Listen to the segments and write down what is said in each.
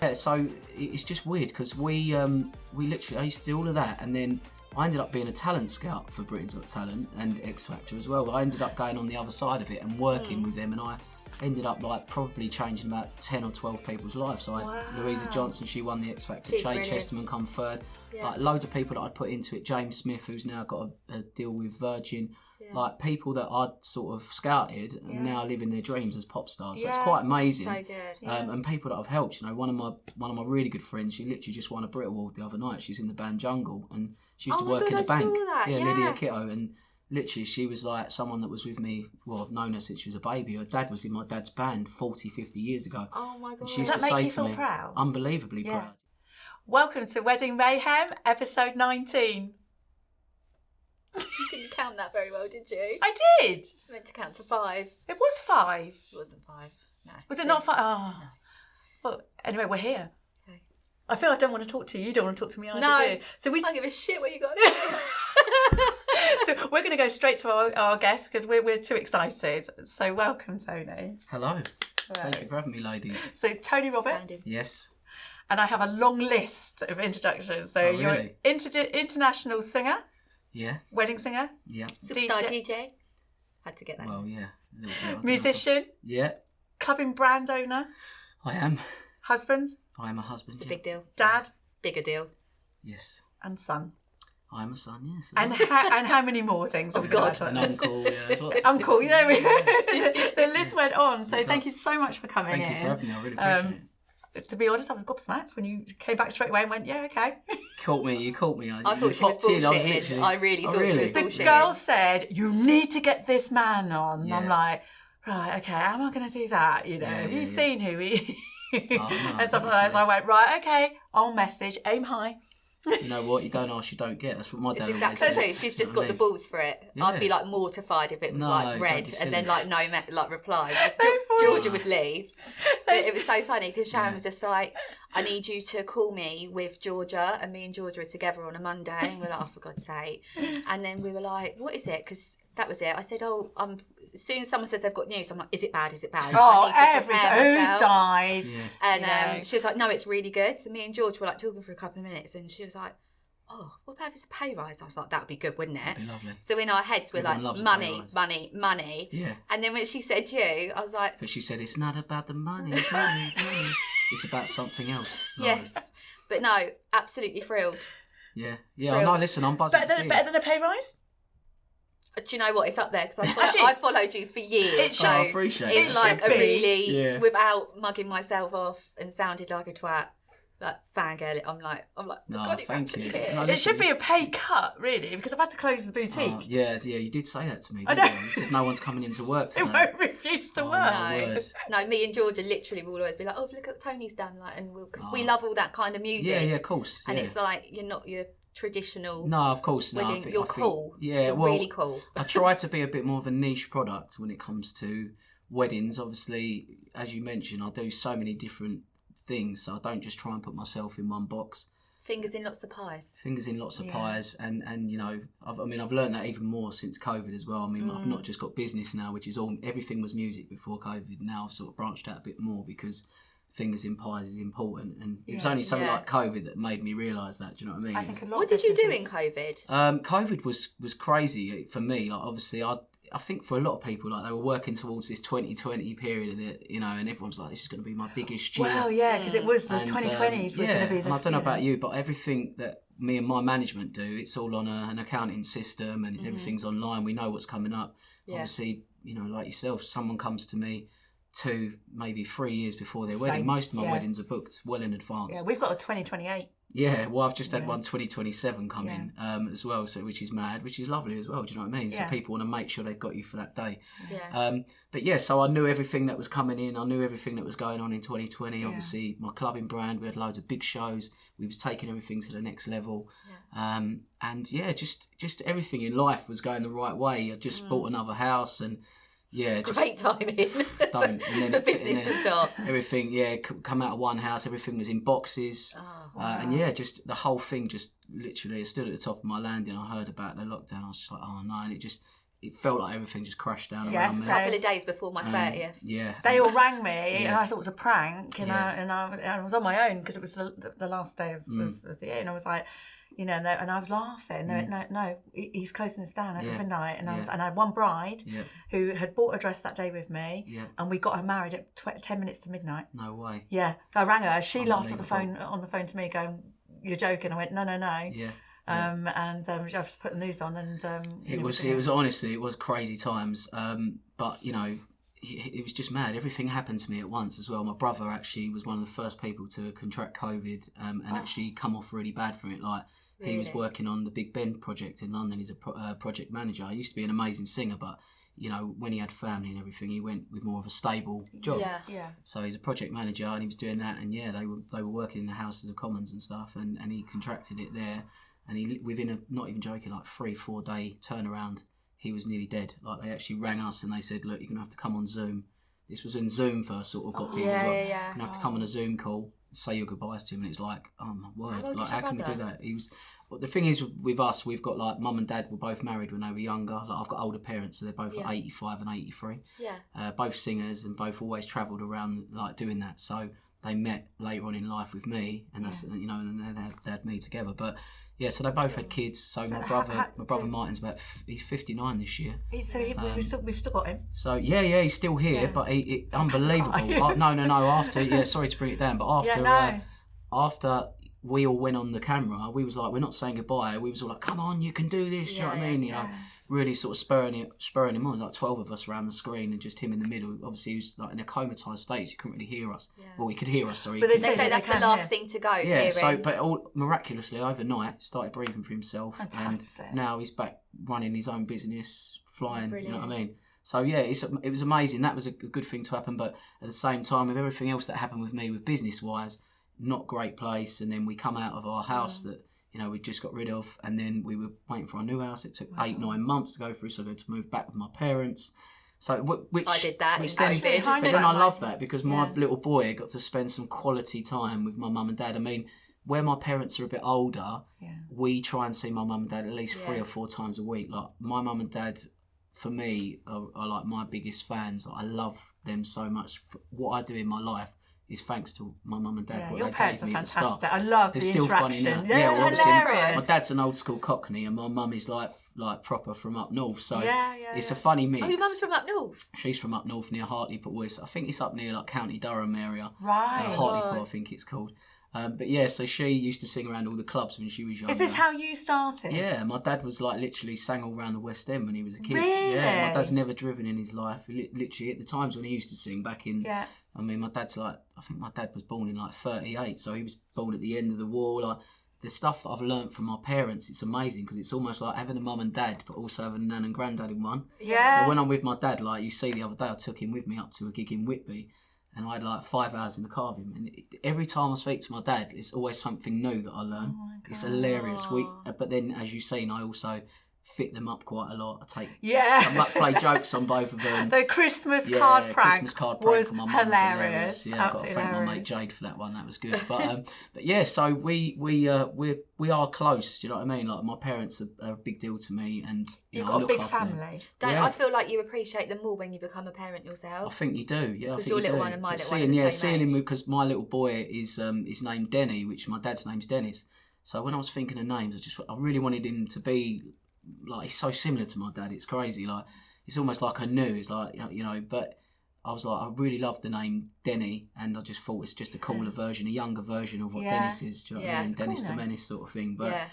Yeah, so it's just weird because we literally, I used to do all of that, and then I ended up being a talent scout for Britain's Got Talent and X Factor as well. I ended up going on the other side of it and working with them, and I ended up like probably changing about 10 or 12 people's lives. So Louisa Johnson, she won the X Factor. Jay Chesterman come third. Like loads of people that I'd put into it. James Smith, who's now got a deal with Virgin. Like people that I'd sort of scouted and now living their dreams as pop stars. So it's quite amazing. So good. And people that I've helped. You know, one of my really good friends, she literally just won a Brit Award the other night. She's in the band Jungle, and she used to work in a bank. Lydia Kitto, and literally she was like someone that was with me. Well, I've known her since she was a baby. Her dad was in my dad's band 40, 50 years ago. Oh my God. Does that make you feel proud? Unbelievably proud. Welcome to Wedding Mayhem, episode 19. You didn't count that very well, did you? I did. I meant to count to 5. It was 5. It wasn't 5. No. Was it not 5? Oh. No. Well, anyway, we're here. Okay. I feel I don't want to talk to you. You don't want to talk to me either, do you? So I don't give a shit what you got. So we're going to go straight to our guest because we're too excited. So welcome, Tony. Hello. Thank you for having me, ladies. So Tony Roberts. Yes. And I have a long list of introductions. So you're an international singer. Yeah. Wedding singer. Yeah. Superstar DJ. Had to get that. Well, yeah. Musician. Yeah. Clubbing brand owner. I am. Husband. I am a husband. It's a big deal. Dad. Bigger deal. Yes. And son. I am a son, yes. And how many more things? Oh, God. An uncle, Uncle, yeah. The list went on. So thank you so much for coming in. Thank you for having me. I really appreciate it. To be honest, I was gobsmacked when you came back straight away and went, yeah, okay. You caught me. I thought she was bullshitting. I really thought she was bullshitting. The girl said, you need to get this man on. Yeah. I'm like, right, okay, how am I going to do that? You know, have you seen who he and stuff like that. So I went, right, okay, I'll message, aim high. You know what? You don't ask, you don't get. That's what my dad always says. Exactly. She's just got the balls for it. Yeah. I'd be like mortified if it was like red and then like no reply. Georgia would leave. But it was so funny because Sharon was just like, I need you to call me with Georgia, and me and Georgia are together on a Monday, and we're like, oh, for God's sake. And then we were like, what is it? Because that was it. I said, as soon as someone says they've got news, I'm like, is it bad? Is it bad? Oh, who's died? Yeah. And she was like, no, it's really good. So me and George were like talking for a couple of minutes, and she was like, oh, what about if it's a pay rise? I was like, that'd be good, wouldn't it? That'd be lovely. So in our heads, we're like, money. Yeah. And then when she said you, I was like... But she said, it's not about the money, it's money. It's about something else. Yes. But no, absolutely thrilled. Yeah. Yeah, no, listen, I'm buzzing. Better than a pay rise? Do you know what? It's up there because I followed you for years. I appreciate it. It's like a really, without mugging myself off and sounded like a twat, like fangirl. I'm like, no, God, it's actually here. No, it should be a pay cut, really, because I've had to close the boutique. Yeah, you did say that to me, didn't you? You said no one's coming into work today. It won't refuse to work. No, me and Georgia literally will always be like, oh, look what Tony's done, like, and because we love all that kind of music. Yeah, of course. And it's like you're not your traditional. No, of course not. Wedding. You're cool. Yeah, you're really cool. I try to be a bit more of a niche product when it comes to weddings. Obviously, as you mentioned, I do so many different things, so I don't just try and put myself in one box. Fingers in lots of pies. Pies, and you know, I've learned that even more since COVID as well. I mean, I've not just got business now, which is everything was music before COVID. Now I've sort of branched out a bit more because fingers in pies is important, and it was only something like COVID that made me realise that. Do you know what I mean? I think a lot. What did you do in COVID? COVID was crazy for me. Like obviously, I think for a lot of people, like they were working towards this 2020 period, you know, and everyone's like, this is going to be my biggest year. Well, yeah, because it was the 2020s were going to be the... And I don't know about you, but everything that me and my management do, it's all on an accounting system and everything's online. We know what's coming up. Yeah. Obviously, you know, like yourself, someone comes to me 2, maybe 3 years before their wedding. Most of my weddings are booked well in advance. Yeah, we've got a 2028. Yeah, well, I've just had one 2027 come in as well, so which is mad, which is lovely as well. Do you know what I mean? So people want to make sure they've got you for that day. Yeah. But yeah, so I knew everything that was coming in. I knew everything that was going on in 2020. Obviously, my clubbing brand, we had loads of big shows. We was taking everything to the next level. Yeah. And yeah, just everything in life was going the right way. I just bought another house and. Yeah, just great timing. Don't. And then the business to start. Everything, come out of one house. Everything was in boxes, and just the whole thing. Just literally, I stood at the top of my landing. I heard about the lockdown. I was just like, oh no, and it just it felt like everything just crashed down around me. A couple of days before my 30th. Yeah. They all rang me and I thought it was a prank and I was on my own because it was the last day of the year, and I was like, you know, and I was laughing. No, he's closing us down every night. And I had one bride who had bought a dress that day with me, and we got her married at 10 minutes to midnight. No way. Yeah, I rang her. She laughed on the phone to me, going, "You're joking." I went, "No." Yeah. And I just put the news on, and it was honestly, it was crazy times. But you know, it was just mad. Everything happened to me at once as well. My brother actually was one of the first people to contract COVID, and actually come off really bad from it. Like he was working on the Big Ben project in London. He's a project manager. I used to be an amazing singer, but you know, when he had family and everything, he went with more of a stable job. Yeah. So he's a project manager, and he was doing that. And they were working in the Houses of Commons and stuff, and he contracted it there. And he, within a, not even joking, like 3-4 day turnaround, he was nearly dead. Like they actually rang us and they said, "Look, you're gonna have to come on Zoom." This was when Zoom first sort of got big as well. You're gonna have to come on a Zoom call, say your goodbyes to him, and it's like, oh my word, like how can we do that? He was. Well, the thing is with us, we've got like mum and dad were both married when they were younger. Like I've got older parents, so they're both like 85 and 83. Yeah. Both singers and both always travelled around like doing that. So they met later on in life with me, and that's you know, and they had me together, but. Yeah, so they both had kids. So my brother Martin's he's 59 this year. So we've still got him. So he's still here, but it's unbelievable. No. After sorry to bring it down, but after we all went on the camera, we was like, we're not saying goodbye. We was all like, come on, you can do this. Do you know what I mean? You know, really sort of spurring him on. There's like 12 of us around the screen and just him in the middle. Obviously, he was like in a comatized state. You couldn't really hear us. Yeah. Well, he could hear us, sorry. But they say that's the last thing to go. Yeah, but miraculously, overnight, started breathing for himself. Fantastic. And now he's back running his own business, flying, you know what I mean? So, it was amazing. That was a good thing to happen. But at the same time, with everything else that happened with me, with business-wise, not great place. And then we come out of our house that... You know, we just got rid of, and then we were waiting for our new house. It took 8-9 months to go through, so I had to move back with my parents. So, which I did that. But then I love that because my little boy got to spend some quality time with my mum and dad. I mean, where my parents are a bit older, we try and see my mum and dad at least 3 or 4 times a week. Like my mum and dad, for me, are like my biggest fans. Like, I love them so much. What I do in my life is thanks to my mum and dad. Your parents are fantastic. I love the interaction. Funny now. Yeah, hilarious. My dad's an old school Cockney, and my mum is like proper from up north. So it's a funny mix. Oh, your mum's from up north? She's from up north near Hartlepool. I think it's up near like County Durham area. Right. Hartlepool, I think it's called. So she used to sing around all the clubs when she was young. Is this how you started? Yeah, my dad was like literally sang all around the West End when he was a kid. Really? Yeah, my dad's never driven in his life. Literally at the times when he used to sing back in... Yeah. I mean, I think my dad was born in like 38, so he was born at the end of the war. Like, the stuff that I've learnt from my parents, it's amazing because it's almost like having a mum and dad, but also having a nan and granddad in one. Yeah. So when I'm with my dad, like you see the other day, I took him with me up to a gig in Whitby, and I had like 5 hours in the car with him. And every time I speak to my dad, it's always something new that I learn. It's hilarious. But then, as you've seen, I also fit them up quite a lot. I play jokes on both of them. The Christmas card prank was for my mum hilarious. Yeah, I've got to thank my mate Jade for that one. That was good. But so we are close. Do you know what I mean? Like my parents are a big deal to me, and you've got a big family. I feel like you appreciate them more when you become a parent yourself. I think you do. Yeah, because your little one and my little one. Seeing him because my little boy is named Denny, which my dad's name's Dennis. So when I was thinking of names, I really wanted him to be. Like he's so similar to my dad, it's crazy. Like it's almost like I knew. It's like but I was like, I really love the name Denny, and I just thought it's just a cooler version, a younger version of what Dennis is. Do you know what I mean? Dennis the Menace sort of thing. But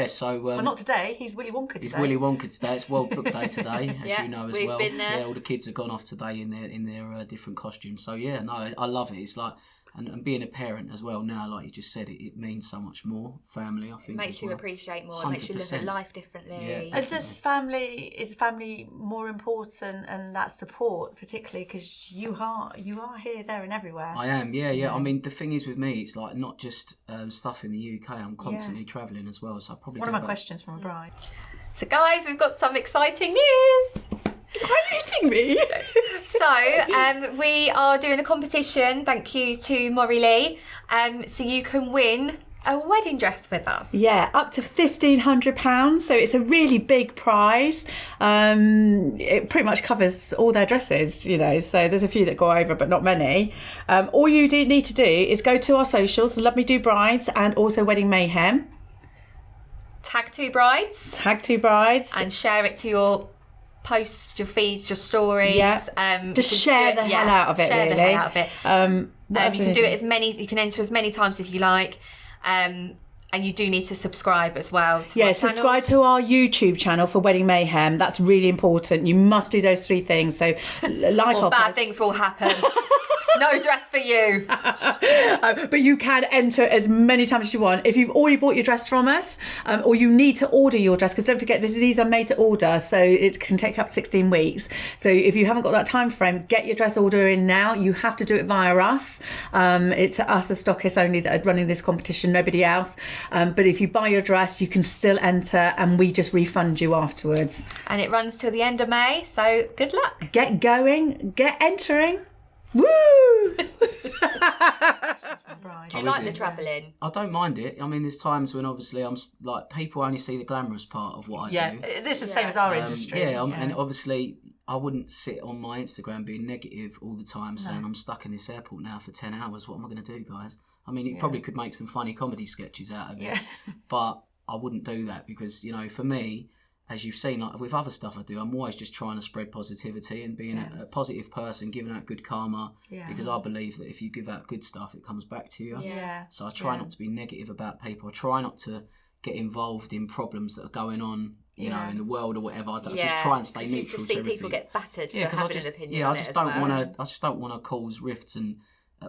so. Well, not today. He's Willy Wonka today. He's Willy Wonka today. It's World Book Day today, as you know as well. We've been there. Yeah, all the kids have gone off today in their different costumes. So I love it. It's like. And being a parent as well now, like you just said, it means so much more. Family, I think, it makes you appreciate more. 100%. It makes you look at life differently. Yeah, and is family more important, and that support particularly because you are here, there, and everywhere. I am, yeah. I mean, the thing is with me, it's like not just stuff in the UK. I'm constantly travelling as well, so I probably. One of my questions from a bride. So, guys, we've got some exciting news. Why are you hitting me? So we are doing a competition, thank you to Maury Lee. So you can win a wedding dress with us. Yeah, up to £1,500. So it's a really big prize. It pretty much covers all their dresses, you know. So there's a few that go over, but not many. All you need to do is go to our socials, Love Me Do Brides, and also Wedding Mayhem. Tag two brides. And share it to your posts, your feeds, your stories. Yeah. Just share the hell out of it, Share really. the hell out of it. You can do it you can enter as many times if you like. And you do need to subscribe as well to subscribe to our YouTube channel for Wedding Mayhem. That's really important. You must do those 3 things. So like or our bad posts. things will happen. No dress for you. But you can enter as many times as you want. If you've already bought your dress from us, or you need to order your dress, because don't forget these are made to order, so it can take up 16 weeks. So if you haven't got that time frame, get your dress order in now. You have to do it via us. It's us as stockists only that are running this competition, nobody else. But if you buy your dress, you can still enter, and we just refund you afterwards. And it runs till the end of May, so good luck. Get going, get entering. Woo! Do you like the travelling? I don't mind it. I mean, there's times when obviously I'm like, people only see the glamorous part of what I do. Yeah, this is the same as our industry. And obviously I wouldn't sit on my Instagram being negative all the time saying I'm stuck in this airport now for 10 hours. What am I going to do, guys? I mean, it probably could make some funny comedy sketches out of it, but I wouldn't do that because, you know, for me, as you've seen, like with other stuff I do, I'm always just trying to spread positivity and being a positive person, giving out good karma, because I believe that if you give out good stuff, it comes back to you. Yeah. So I try not to be negative about people. I try not to get involved in problems that are going on, you know, in the world or whatever. I just try and stay neutral you just to see everything. People get battered for having an opinion I on just it don't as well. I just don't want to cause rifts and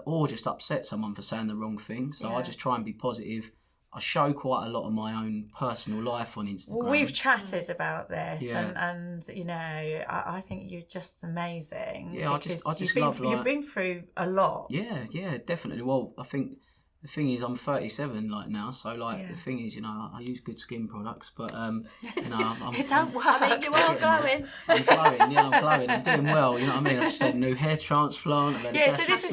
or just upset someone for saying the wrong thing. So I just try and be positive. I show quite a lot of my own personal life on Instagram. Well, we've chatted about this, and you know, I think you're just amazing. Yeah, I just love you've been through a lot. Yeah, definitely. Well, I think the thing is, I'm 37 like now, so like the thing is, you know, I use good skin products, but you know, I'm it don't work. I mean, you are glowing. I'm glowing. I'm doing well. You know what I mean? I've just had a new hair transplant. I've had a so this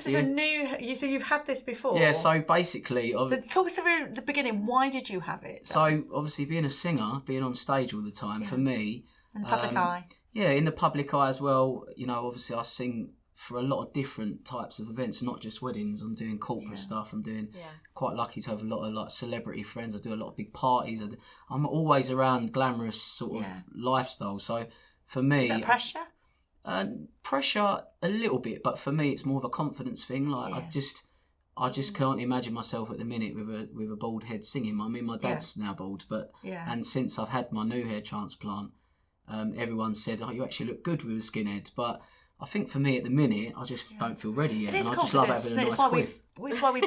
is a new. So you've had this before. Yeah. So basically, so talk us through the beginning. Why did you have it? So obviously, being a singer, being on stage all the time, for me, in the public eye. Yeah, in the public eye as well. You know, obviously, I sing for a lot of different types of events, not just weddings. I'm doing corporate stuff. I'm doing quite lucky to have a lot of like celebrity friends. I do a lot of big parties. I'm always around glamorous sort of lifestyle. So for me, is that pressure? Pressure a little bit, but for me, it's more of a confidence thing. Like I just can't imagine myself at the minute with a bald head singing. I mean, my dad's now bald, but and since I've had my new hair transplant, everyone said, "Oh, you actually look good with a skinhead," but I think for me at the minute, I just don't feel ready yet, and I just love having a nice quiff. It's why we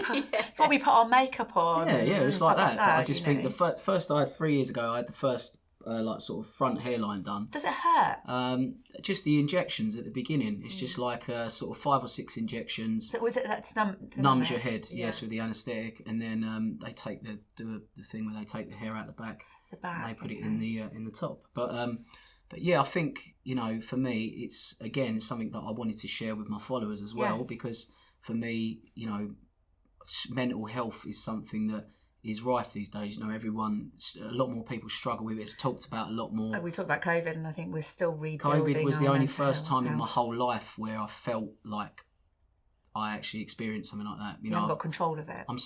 put our makeup on. Yeah, it's like that. I just think the first I had 3 years ago, I had the first like sort of front hairline done. Does it hurt? Just the injections at the beginning. It's just like sort of 5 or 6 injections. So was it that numbs your head? Yes, with the anaesthetic, and then they take the thing where they take the hair out the back. And they put it in the top. But yeah, I think, you know, for me, it's again something that I wanted to share with my followers as well, because for me, you know, mental health is something that is rife these days. You know, a lot more people struggle with it. It's talked about a lot more. We talked about COVID, and I think we're still rebuilding. COVID was the only first time in my whole life where I felt like I actually experienced something like that. You know, I've got control of it. I'm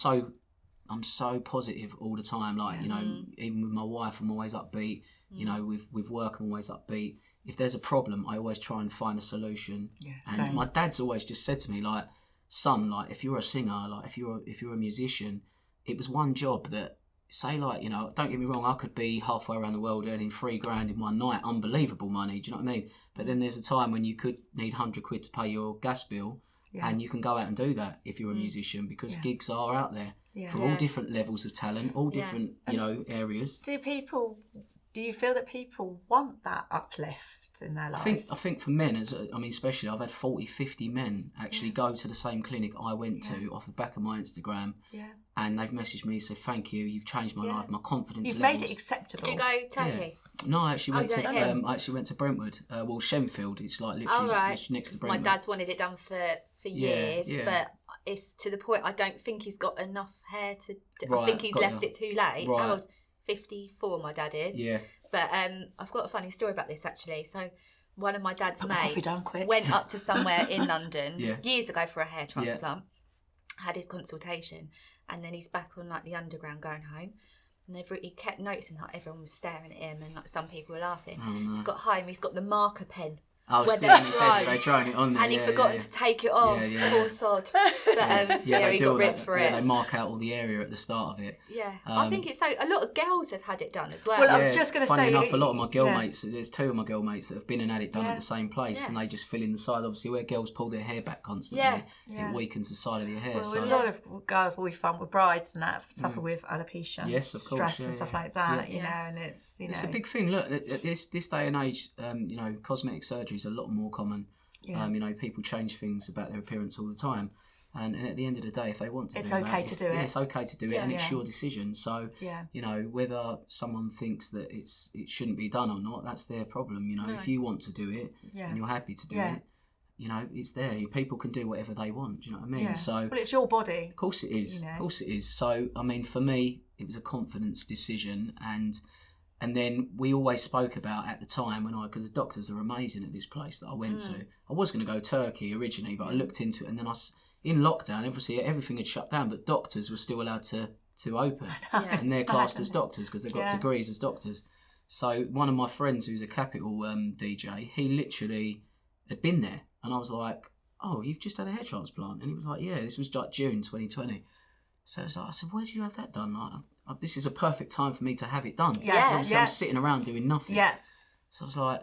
so positive all the time. Like, you know, even with my wife, I'm always upbeat. You know, with work, I'm always upbeat. If there's a problem, I always try and find a solution. And my dad's always just said to me, like, son, like, if you're a singer, like, if you're a musician, it was one job that, say, like, you know, don't get me wrong, I could be halfway around the world earning $3,000 in one night, unbelievable money. Do you know what I mean? But then there's a time when you could need £100 to pay your gas bill, and you can go out and do that if you're a musician, because gigs are out there for all different levels of talent, all different, you know, areas. Do you feel that people want that uplift in their lives? I think for men, especially, I've had 40, 50 men actually go to the same clinic I went to off the back of my Instagram. And they've messaged me, said, thank you, you've changed my life, my confidence You've levels. made it acceptable. Did you go Turkey? No, I actually went to Brentwood. Shenfield. It's like literally next to Brentwood. My dad's wanted it done for years, but it's to the point I don't think he's got enough hair to. Right, I think he's left it too late. Right. How old? 54, my dad is. Yeah. But I've got a funny story about this actually. So one of my dad's Put my coffee mates down quick. went up to somewhere in London Yeah. years ago for a hair transplant, had his consultation, and then he's back on like the underground going home. And he kept noticing like everyone was staring at him and like some people were laughing. Oh, no. He's got home, he's got the marker pen. I was Where thinking they tried it on there. And he'd forgotten to take it off. Poor sod. But he got ripped for it. Yeah, they mark out all the area at the start of it. Yeah. I think it's so. A lot of girls have had it done as well. Well, I'm just going to say. Funny enough, a lot of my girl mates, there's 2 of my girl mates that have been and had it done Yeah. at the same place, and they just fill in the side. Obviously, where girls pull their hair back constantly, Yeah. it weakens the side of their hair. Well, So a lot of girls we find with brides and that suffer with alopecia, Yes, of course, stress yeah, and stuff yeah. like that. Yeah. You know, and it's it's a big thing. Look, at this day and age, cosmetic surgery is a lot more common. Yeah. People change things about their appearance all the time, and at the end of the day, if they want to It's do that, okay to do it. It's okay to do it, and it's your decision. So, Yeah. whether someone thinks that it shouldn't be done or not, that's their problem. If you want to do it and you're happy to do it, it's there. People can do whatever they want. Do you know what I mean? Yeah. So, well, it's your body. of course it is. Of course it is. So, for me, it was a confidence decision, and then we always spoke about at the time because the doctors are amazing at this place that I went to. I was going to go Turkey originally, but I looked into it, and then in lockdown, obviously everything had shut down, but doctors were still allowed to open, and they're classed as doctors because they've got degrees as doctors. So one of my friends who's a Capital DJ, he literally had been there, and I was like, "Oh, you've just had a hair transplant?" And he was like, "Yeah, this was like June 2020." So I said, "Where did you have that done?" This is a perfect time for me to have it done. Yeah. Obviously I'm sitting around doing nothing. Yeah. So I was like,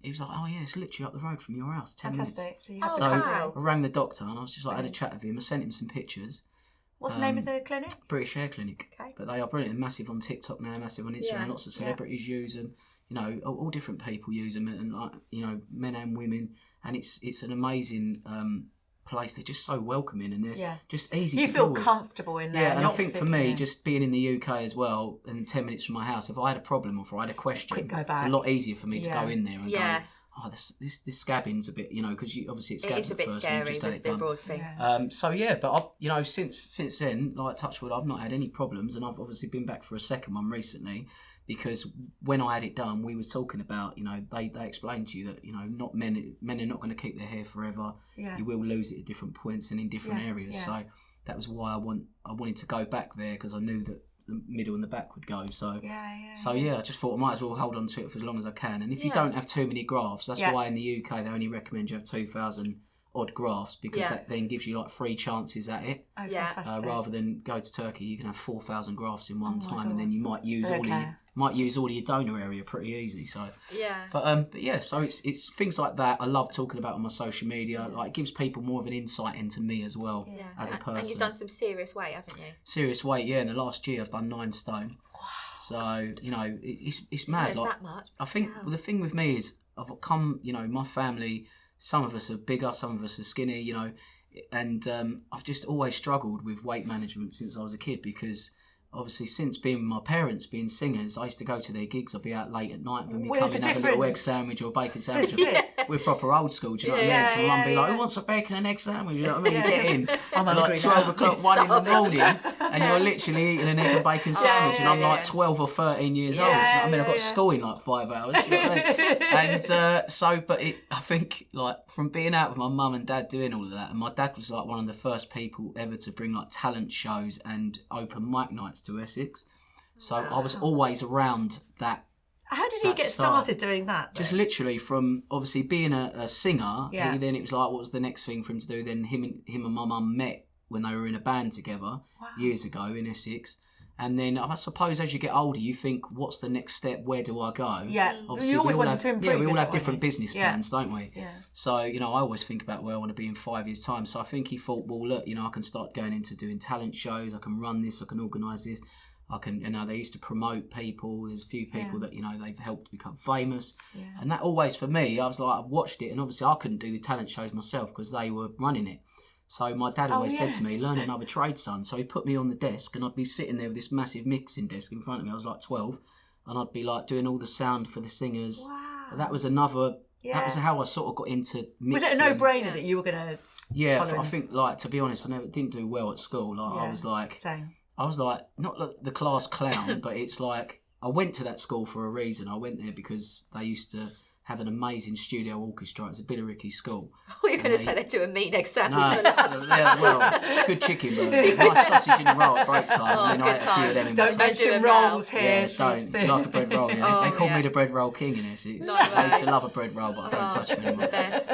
he was like, "Oh yeah, it's literally up the road from your house, 10 Fantastic. minutes." So you have So the I rang the doctor and I was just like, I had a chat with him. I sent him some pictures. What's the name of the clinic? British Hair Clinic. Okay. But they are brilliant. Massive on TikTok now, massive on Instagram. Lots of celebrities use them. All different people use them, and men and women. And it's an amazing place. They're just so welcoming, and they're just easy to You feel deal with. comfortable in there. Yeah, and I think for me, yeah. just being in the UK as well, and 10 minutes from my house, if I had a problem or if I had a question, Quick go it's back. a lot easier for me to go in there and Yeah. go, "Oh, this scabbing's a bit," because obviously it It scabs is a at bit first when you've scary just had with it the done. broad thing. Yeah. But since then, like touch wood, I've not had any problems, and I've obviously been back for a second one recently, because when I had it done, we was talking about, they explained to you that, not men are not going to keep their hair forever. Yeah. You will lose it at different points and in different areas. Yeah. So that was why I wanted to go back there, because I knew that the middle and the back would go. So I just thought I might as well hold on to it for as long as I can. And if you don't have too many grafts, that's why in the UK they only recommend you have 2,000 odd grafts, because that then gives you like 3 chances at it. Oh, fantastic. Rather than go to Turkey, you can have 4,000 grafts in one time, and then gosh. you might use all of your donor area pretty easy. So Yeah. but yeah, so it's things like that I love talking about on my social media. Like, it gives people more of an insight into me as well as a person. And you've done some serious weight, haven't you? Serious weight, yeah. In the last year, I've done 9 stone. Wow. So it's mad. It's Like, that much. I think the thing with me is I've come, my family. Some of us are bigger, some of us are skinny, and I've just always struggled with weight management since I was a kid, because obviously since being with my parents, being singers, I used to go to their gigs. I'd be out late at night when we come in, have a little egg sandwich or a bacon sandwich. We're proper old school, do you know what I mean? So mum be like, "Who wants a bacon and egg sandwich?" You know what I mean? You get in, I'm like hungry 12 now. o'clock, 1 in the morning, and you're literally eating an egg and bacon sandwich, and I'm like 12 or 13 years old. You know what I mean? I've got school in like 5 hours. You know what I mean? And I think like from being out with my mum and dad doing all of that, and my dad was like one of the first people ever to bring like talent shows and open mic nights to Essex. So I was always around that. How did he get started doing that? Just literally from obviously being a singer. Yeah. Then it was like, what was the next thing for him to do? Then him and my mum met when they were in a band together years ago in Essex. And then I suppose as you get older, you think, what's the next step? Where do I go? Yeah, Obviously, you always we all wanted have, to improve. Yeah, we all have yourself, different don't you? business plans, don't we? Yeah. So, I always think about where I want to be in 5 years' time. So I think he thought, well, look, I can start going into doing talent shows. I can run this. I can organise this. I can, they used to promote people. There's a few people that, they've helped become famous. Yeah. And that always, for me, I was like, I watched it, and obviously I couldn't do the talent shows myself because they were running it. So my dad always said to me, learn another trade, son. So he put me on the desk, and I'd be sitting there with this massive mixing desk in front of me. I was like 12, and I'd be like doing all the sound for the singers. Wow. That was another, that was how I sort of got into mixing. Was it a no-brainer that you were going to Yeah, I think, like, to be honest, I didn't do well at school. Like, Yeah, I was like, same. not like the class clown, but it's like, I went to that school for a reason. I went there because they used to have an amazing studio orchestra. It's a Billericay school. Oh, you're going to say they're doing meat next sandwich. It's good chicken, but nice sausage in a roll at break time. Oh, and then I ate a few of them in Don't mention rolls here. Don't. You like a bread roll, yeah. They call me the bread roll king in Essex. I used to love a bread roll, but I don't touch them anymore.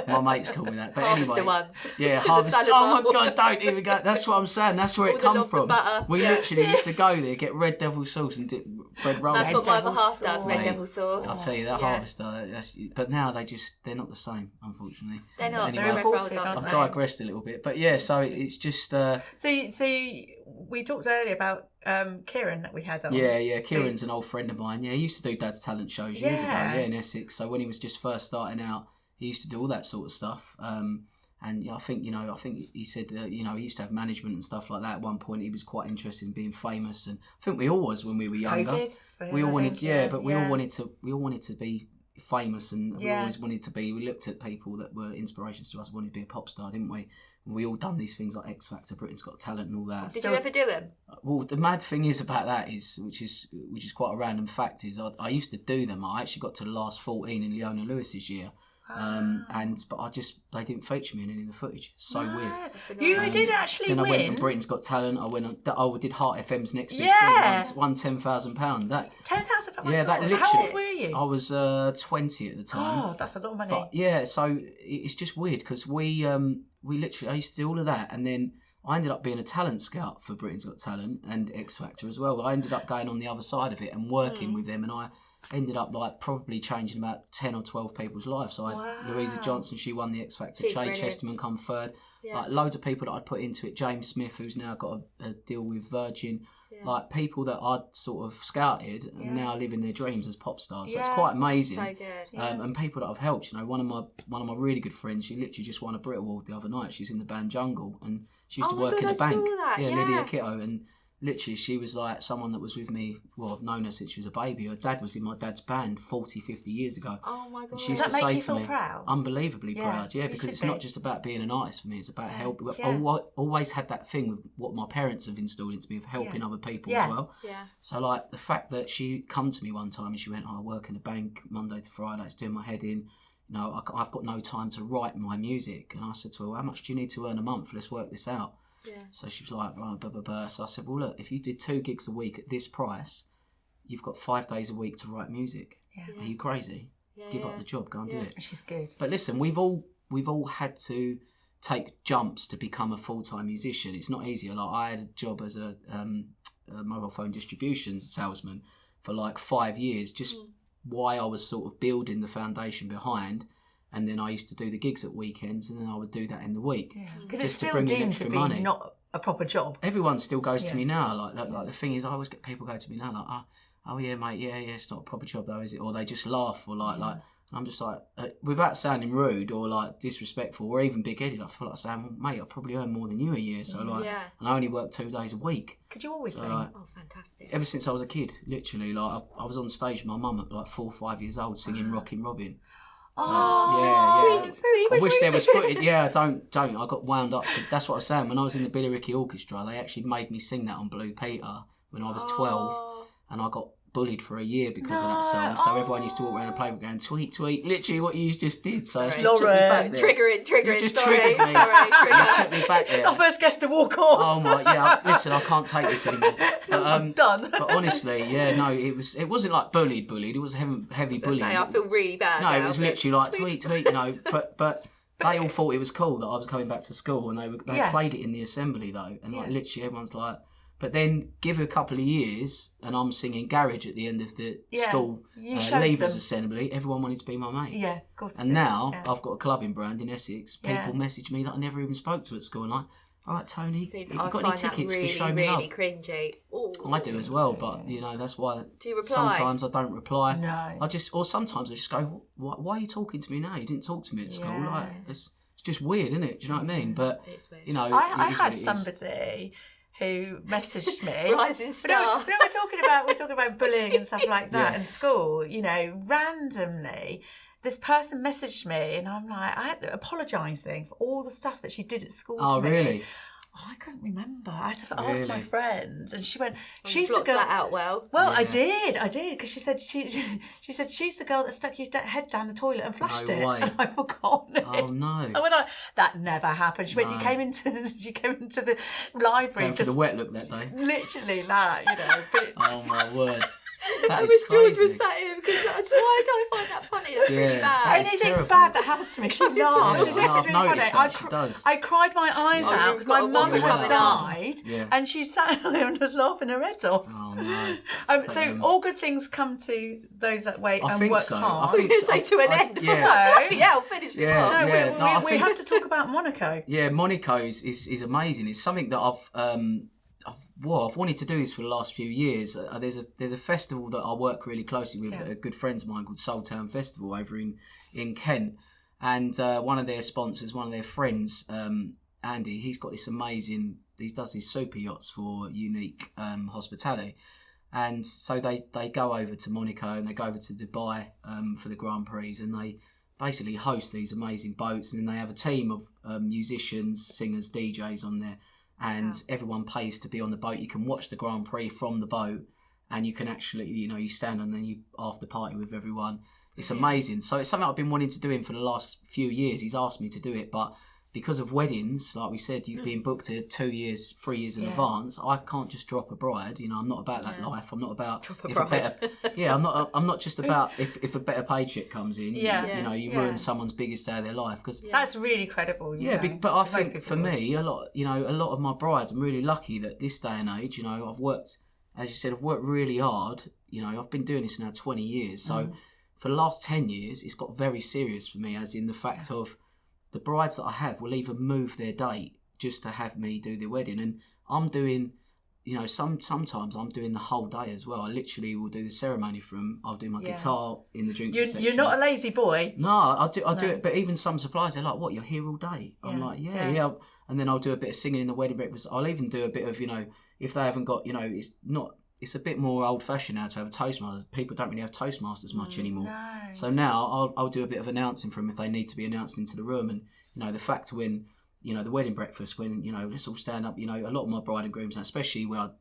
My mates call me that. But Harvester anyway, ones. Yeah, harvester. Oh my God, don't even go. That's what I'm saying. That's where it comes from. We literally used to go there, get red devil sauce and dip bread rolls. That's what my other half does, red devil sauce. I'll tell you, that harvester, but now they're not the same, unfortunately. They're not. Anyway, They're imported, I've digressed a little bit, but yeah. So it's just. So we talked earlier about Kieran that we had on. Yeah. Kieran's an old friend of mine. Yeah, he used to do Dad's Talent shows years ago. Yeah, in Essex. So when he was just first starting out, he used to do all that sort of stuff. And I think he said he used to have management and stuff like that. At one point, he was quite interested in being famous, and I think we all was when we were younger. We all wanted, we all wanted to be famous, and we always wanted to be. We looked at people that were inspirations to us, wanted to be a pop star, didn't we? And we all done these things like X Factor, Britain's Got Talent, and all that. Did you ever do them? Well, the mad thing is about that is, which is quite a random fact, is I used to do them. I actually got to the last 14 in Leona Lewis's year. But they didn't feature me in any of the footage. So weird. You did actually win. Then I went on Britain's Got Talent. I did Heart FM's next big thing. Won £10,000. That £10,000. Yeah, that literally. How old were you? I was 20 at the time. Oh, that's a lot of money. But yeah, so it's just weird because we literally, I used to do all of that, and then I ended up being a talent scout for Britain's Got Talent and X Factor as well. I ended up going on the other side of it and working with them, and I ended up like probably changing about 10 or 12 people's lives. So Louisa Johnson, she won the X Factor. Jay Chesterman come third. Yeah. Like loads of people that I'd put into it. James Smith, who's now got a deal with Virgin. Yeah. Like people that I'd sort of scouted and now living their dreams as pop stars. So it's quite amazing. So good. And people that I've helped. You know, one of my really good friends, she literally just won a Brit Award the other night. She's in the band Jungle, and she used to work in the bank. Lydia Kitto, and literally she was like someone that was with me. Well, I've known her since she was a baby. Her dad was in my dad's band 40, 50 years ago. Oh my God. And she used Does that to make say you to feel me, proud? unbelievably proud, because it's not just about being an artist for me, it's about help. I've always had that thing with what my parents have installed into me of helping other people as well. Yeah. So like the fact that she come to me one time and she went, I work in a bank Monday to Friday, it's doing my head in. You know, I've got no time to write my music. And I said to her, well, how much do you need to earn a month? Let's work this out. Yeah. So she was like, right, blah, blah, blah. So I said, well, look, if you did 2 gigs a week at this price, you've got 5 days a week to write music. Yeah. Are you crazy? Give up the job, go and do it. She's good. But listen, we've all had to take jumps to become a full-time musician. It's not easy. Like I had a job as a mobile phone distribution salesman for like 5 years, just why I was sort of building the foundation behind. And then I used to do the gigs at weekends, and then I would do that in the week. Because it's still deemed to be money. Not a proper job. Everyone still goes to me now. Like the thing is, I always get people go to me now like, oh yeah, mate, yeah, it's not a proper job though, is it? Or they just laugh, or like, and I'm just like, without sounding rude or like disrespectful or even big-headed, I feel like saying, well, mate, I probably earn more than you a year, so and I only work 2 days a week. Could you always sing? Oh, fantastic. Ever since I was a kid, literally, like I was on stage with my mum at like 4 or 5 years old singing Rockin' Robin. Oh, I wish there was footage. Yeah, don't. I got wound up. That's what I was saying. When I was in the Billericay Orchestra, they actually made me sing that on Blue Peter when I was 12, and I got bullied for a year because of that song. So everyone used to walk around the playground going, tweet, tweet, literally what you just did. So it's just took me back there. Triggering. You just sorry, triggered me. You took me back there. Our first guest to walk off. Oh my, listen, I can't take this anymore. But, I'm done. But honestly, it wasn't like bullied. It was heavy bullying. I feel really bad. No, it was literally like tweet, you know. But they all thought it was cool that I was coming back to school, and they played it in the assembly though, and like literally everyone's like. But then give it a couple of years, and I'm singing Garage at the end of the school leavers assembly. Everyone wanted to be my mate. Yeah, of course. And now I've got a clubbing brand in Essex. People message me that I never even spoke to at school, and all right, Tony, have you got any tickets for Show Me Love? Really cringy. Ooh. I do as well, but you know that's why. Do you reply? Sometimes I don't reply. No. Sometimes I just go, why are you talking to me now? You didn't talk to me at school. Like it's just weird, isn't it? Do you know what I mean? But it's weird. You know, I had somebody who messaged me. Rising star. But we're talking about bullying and stuff like that in school. You know, randomly, this person messaged me, and I'm like, I had to apologising for all the stuff that she did at school. Oh, to me. really? I couldn't remember. I had to ask my friends, and she went, "She's the the girl." That out well. Well, I did, because she said she said she's the girl that stuck your head down the toilet and flushed it, and I forgot it. Oh no! I went, that never happened. She went, you came into the library, going for the wet look that day. Literally that, But oh my word! I wish George was sat here because why do I find that funny? That's really bad. Anything bad that happens to me, she laughs. She thinks it's really funny. I cried my eyes out because my mum had died, and she sat there and was laughing her head off. Oh no! So all good things come to those that wait and work hard. I was going to say to an end. Bloody hell, finish it off. We have to talk about Monaco. Yeah, Monaco is amazing. It's something that I've wanted to do this for the last few years. There's a festival that I work really closely with, good friends of mine called Soul Town Festival over in Kent, and one of their sponsors, one of their friends, Andy, he's got this amazing. He does these super yachts for unique hospitality, and so they go over to Monaco and they go over to Dubai for the Grand Prix, and they basically host these amazing boats, and then they have a team of musicians, singers, DJs on there. And everyone pays to be on the boat. You can watch the Grand Prix from the boat, and you can actually, you stand and then you after party with everyone. It's amazing. So it's something I've been wanting to do for the last few years. He's asked me to do it, but because of weddings, like we said, you've been booked to 2 years, 3 years in advance. I can't just drop a bride. I'm not about that life. I'm not about drop a bride. I'm not just about if a better paycheck comes in. You ruin someone's biggest day of their life because that's really credible. But I think for me, a lot of my brides, I'm really lucky that this day and age, I've worked, as you said, I've worked really hard. I've been doing this now 20 years. So for the last 10 years, it's got very serious for me, as in the fact of the brides that I have will even move their date just to have me do the wedding. And I'm doing, sometimes I'm doing the whole day as well. I literally will do the ceremony I'll do my guitar in the drinks section. You're not a lazy boy. No, I'll do it. But even some suppliers, they're like, what, you're here all day? I'm like, yeah. And then I'll do a bit of singing in the wedding breakfast. I'll even do a bit of, if they haven't got, it's a bit more old-fashioned now to have a Toastmasters. People don't really have Toastmasters much anymore. No. So now I'll do a bit of announcing for them if they need to be announced into the room. And, the fact when, the wedding breakfast, when, let's all stand up, a lot of my bride and grooms, especially where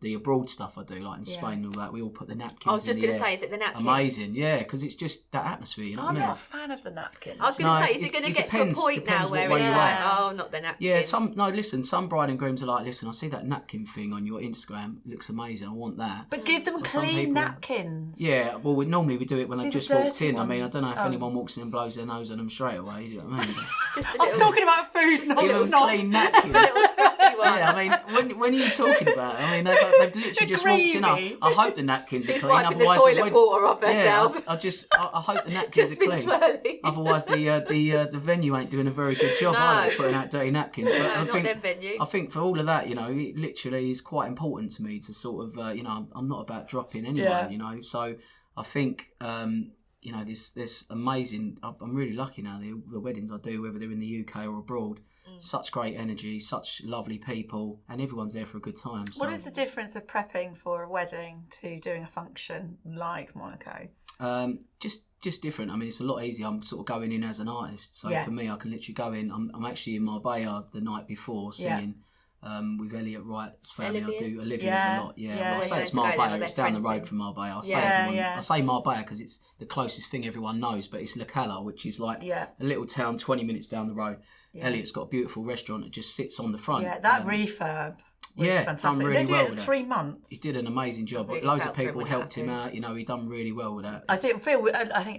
the abroad stuff I do, like in Spain and all that, we all put the napkins in. I was just going to say, is it the napkins? Amazing, yeah, because it's just that atmosphere, I'm not a fan of the napkins. I was going to say, is it going to get to a point now where it's like, not the napkins? Yeah, some bride and grooms are like, listen, I see that napkin thing on your Instagram, it looks amazing, I want that. But give them clean napkins. Yeah, well, normally we do it when they've just walked in. Ones. I mean, I don't know if anyone walks in and blows their nose on them straight away, you know what I mean? I was talking about food, not clean napkins. Yeah, I mean, when are you talking about? I mean, they've literally just walked in. I hope the napkins are clean. She's wiping the toilet water off herself. I hope the napkins are clean. Swirling. Otherwise, the venue ain't doing a very good job either, putting out dirty napkins. But I think for all of that, it literally is quite important to me to sort of, I'm not about dropping anyone, So I think. This amazing. I'm really lucky now. The weddings I do, whether they're in the UK or abroad, such great energy, such lovely people, and everyone's there for a good time. So. What is the difference of prepping for a wedding to doing a function like Monaco? Just different. I mean, it's a lot easier. I'm sort of going in as an artist, so for me, I can literally go in. I'm actually in Marbella the night before singing. With Elliot Wright's family, I do Olivia's a lot. I say it's Marbella, it's down the road from Marbella. I say Marbella because it's the closest thing everyone knows, but it's La Cala, which is like a little town 20 minutes down the road. Elliot's got a beautiful restaurant that just sits on the front. Yeah, that refurb was fantastic. Done really they did it in 3 months. He did an amazing job. Loads of people helped him out. He done really well with that. I think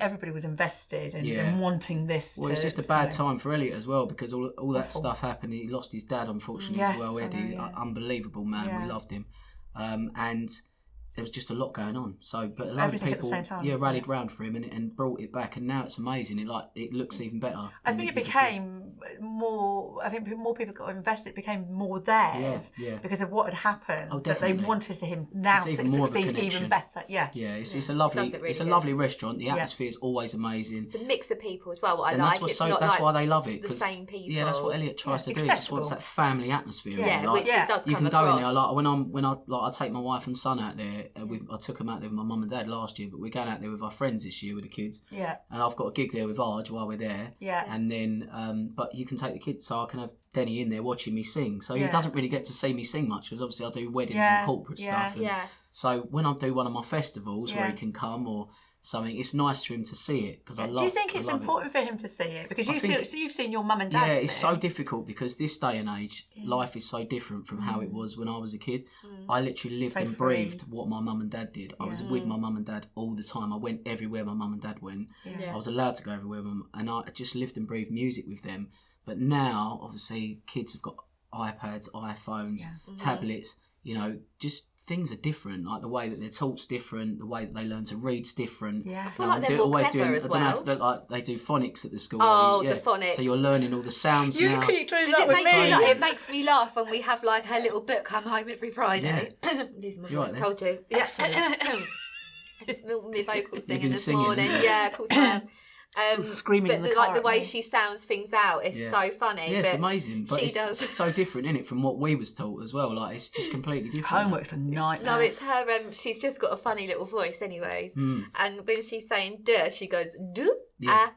everybody was invested in wanting this. Well, it's just a bad time for Elliot as well because all that stuff happened. He lost his dad, unfortunately, as well. Eddie, unbelievable man. We loved him, and there was just a lot going on. So, but a lot of people, rallied round for him and brought it back, and now it's amazing. It looks even better. I think it became more. I think more people got invested. It became more theirs because of what had happened. Oh, that they wanted him now to succeed even better. Yes. Yeah, it's a lovely restaurant. The atmosphere is always amazing. It's a mix of people as well. What I and like. That's why they love it. The same people. Yeah, that's what Elliot tries to do. He just wants that family atmosphere. Yeah, which it does come across. You can go in there. Like when I take my wife and son out there. there. I took them out there with my mum and dad last year, but we're going out there with our friends this year with the kids. Yeah. And I've got a gig there with Arj while we're there. Yeah. And then, but you can take the kids, so I can have Denny in there watching me sing. So he doesn't really get to see me sing much because obviously I do weddings and corporate stuff. And so when I do one of my festivals where he can come or something, it's nice for him to see it because I love it. Do you think it's important for him to see it? Because you've seen your mum and dad. Yeah, it's so difficult because this day and age, life is so different from how it was when I was a kid. I literally lived and breathed what my mum and dad did. I was with my mum and dad all the time. I went everywhere my mum and dad went. I was allowed to go everywhere, and I just lived and breathed music with them. But now, obviously, kids have got iPads, iPhones, tablets. You know, just things are different. Like the way that they're taught's different, the way that they learn to read's different. Yeah, I feel like they're more clever as well. I don't know if they do phonics at the school. Oh, the phonics. So you're learning all the sounds now. You keep doing Does that it with make me. you laugh? It makes me laugh when we have like her little book come home every Friday. Losing my voice, told you. It's my vocals singing this morning. Yeah, of course I am. Screaming in the car like the way she sounds things out is so funny. Yeah, it's amazing. But it's so different, isn't it, from what we was taught as well. Like it's just completely different. Homework's a nightmare. No, it's her. She's just got a funny little voice, anyways. And when she's saying "duh," she goes "do do." Yeah,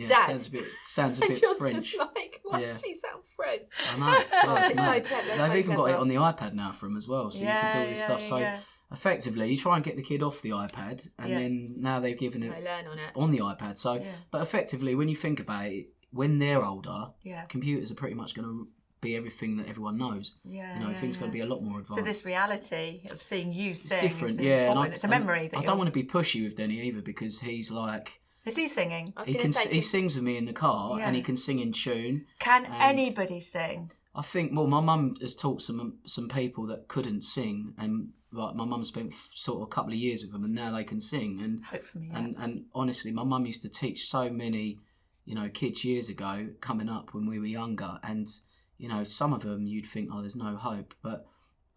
Dad sounds a bit John's French. just like, why does she sound French? I know. Oh, it's so clever. They've even got it on the iPad now for them as well, so you can do all this stuff. So effectively, you try and get the kid off the iPad, and then now they've given it they learn on it on the iPad. So, but effectively, when you think about it, when they're older, computers are pretty much going to be everything that everyone knows. Things going to be a lot more advanced. So this reality of seeing you sing, it's different. And it's a memory. I don't want to be pushy with Denny either because he's like. Is he singing? He sings with me in the car, and he can sing in tune. Can anybody sing? I think. Well, my mum has taught some people that couldn't sing, and like my mum spent sort of a couple of years with them, and now they can sing. And hopefully, and honestly, my mum used to teach so many, kids years ago coming up when we were younger, and some of them you'd think, oh, there's no hope, but.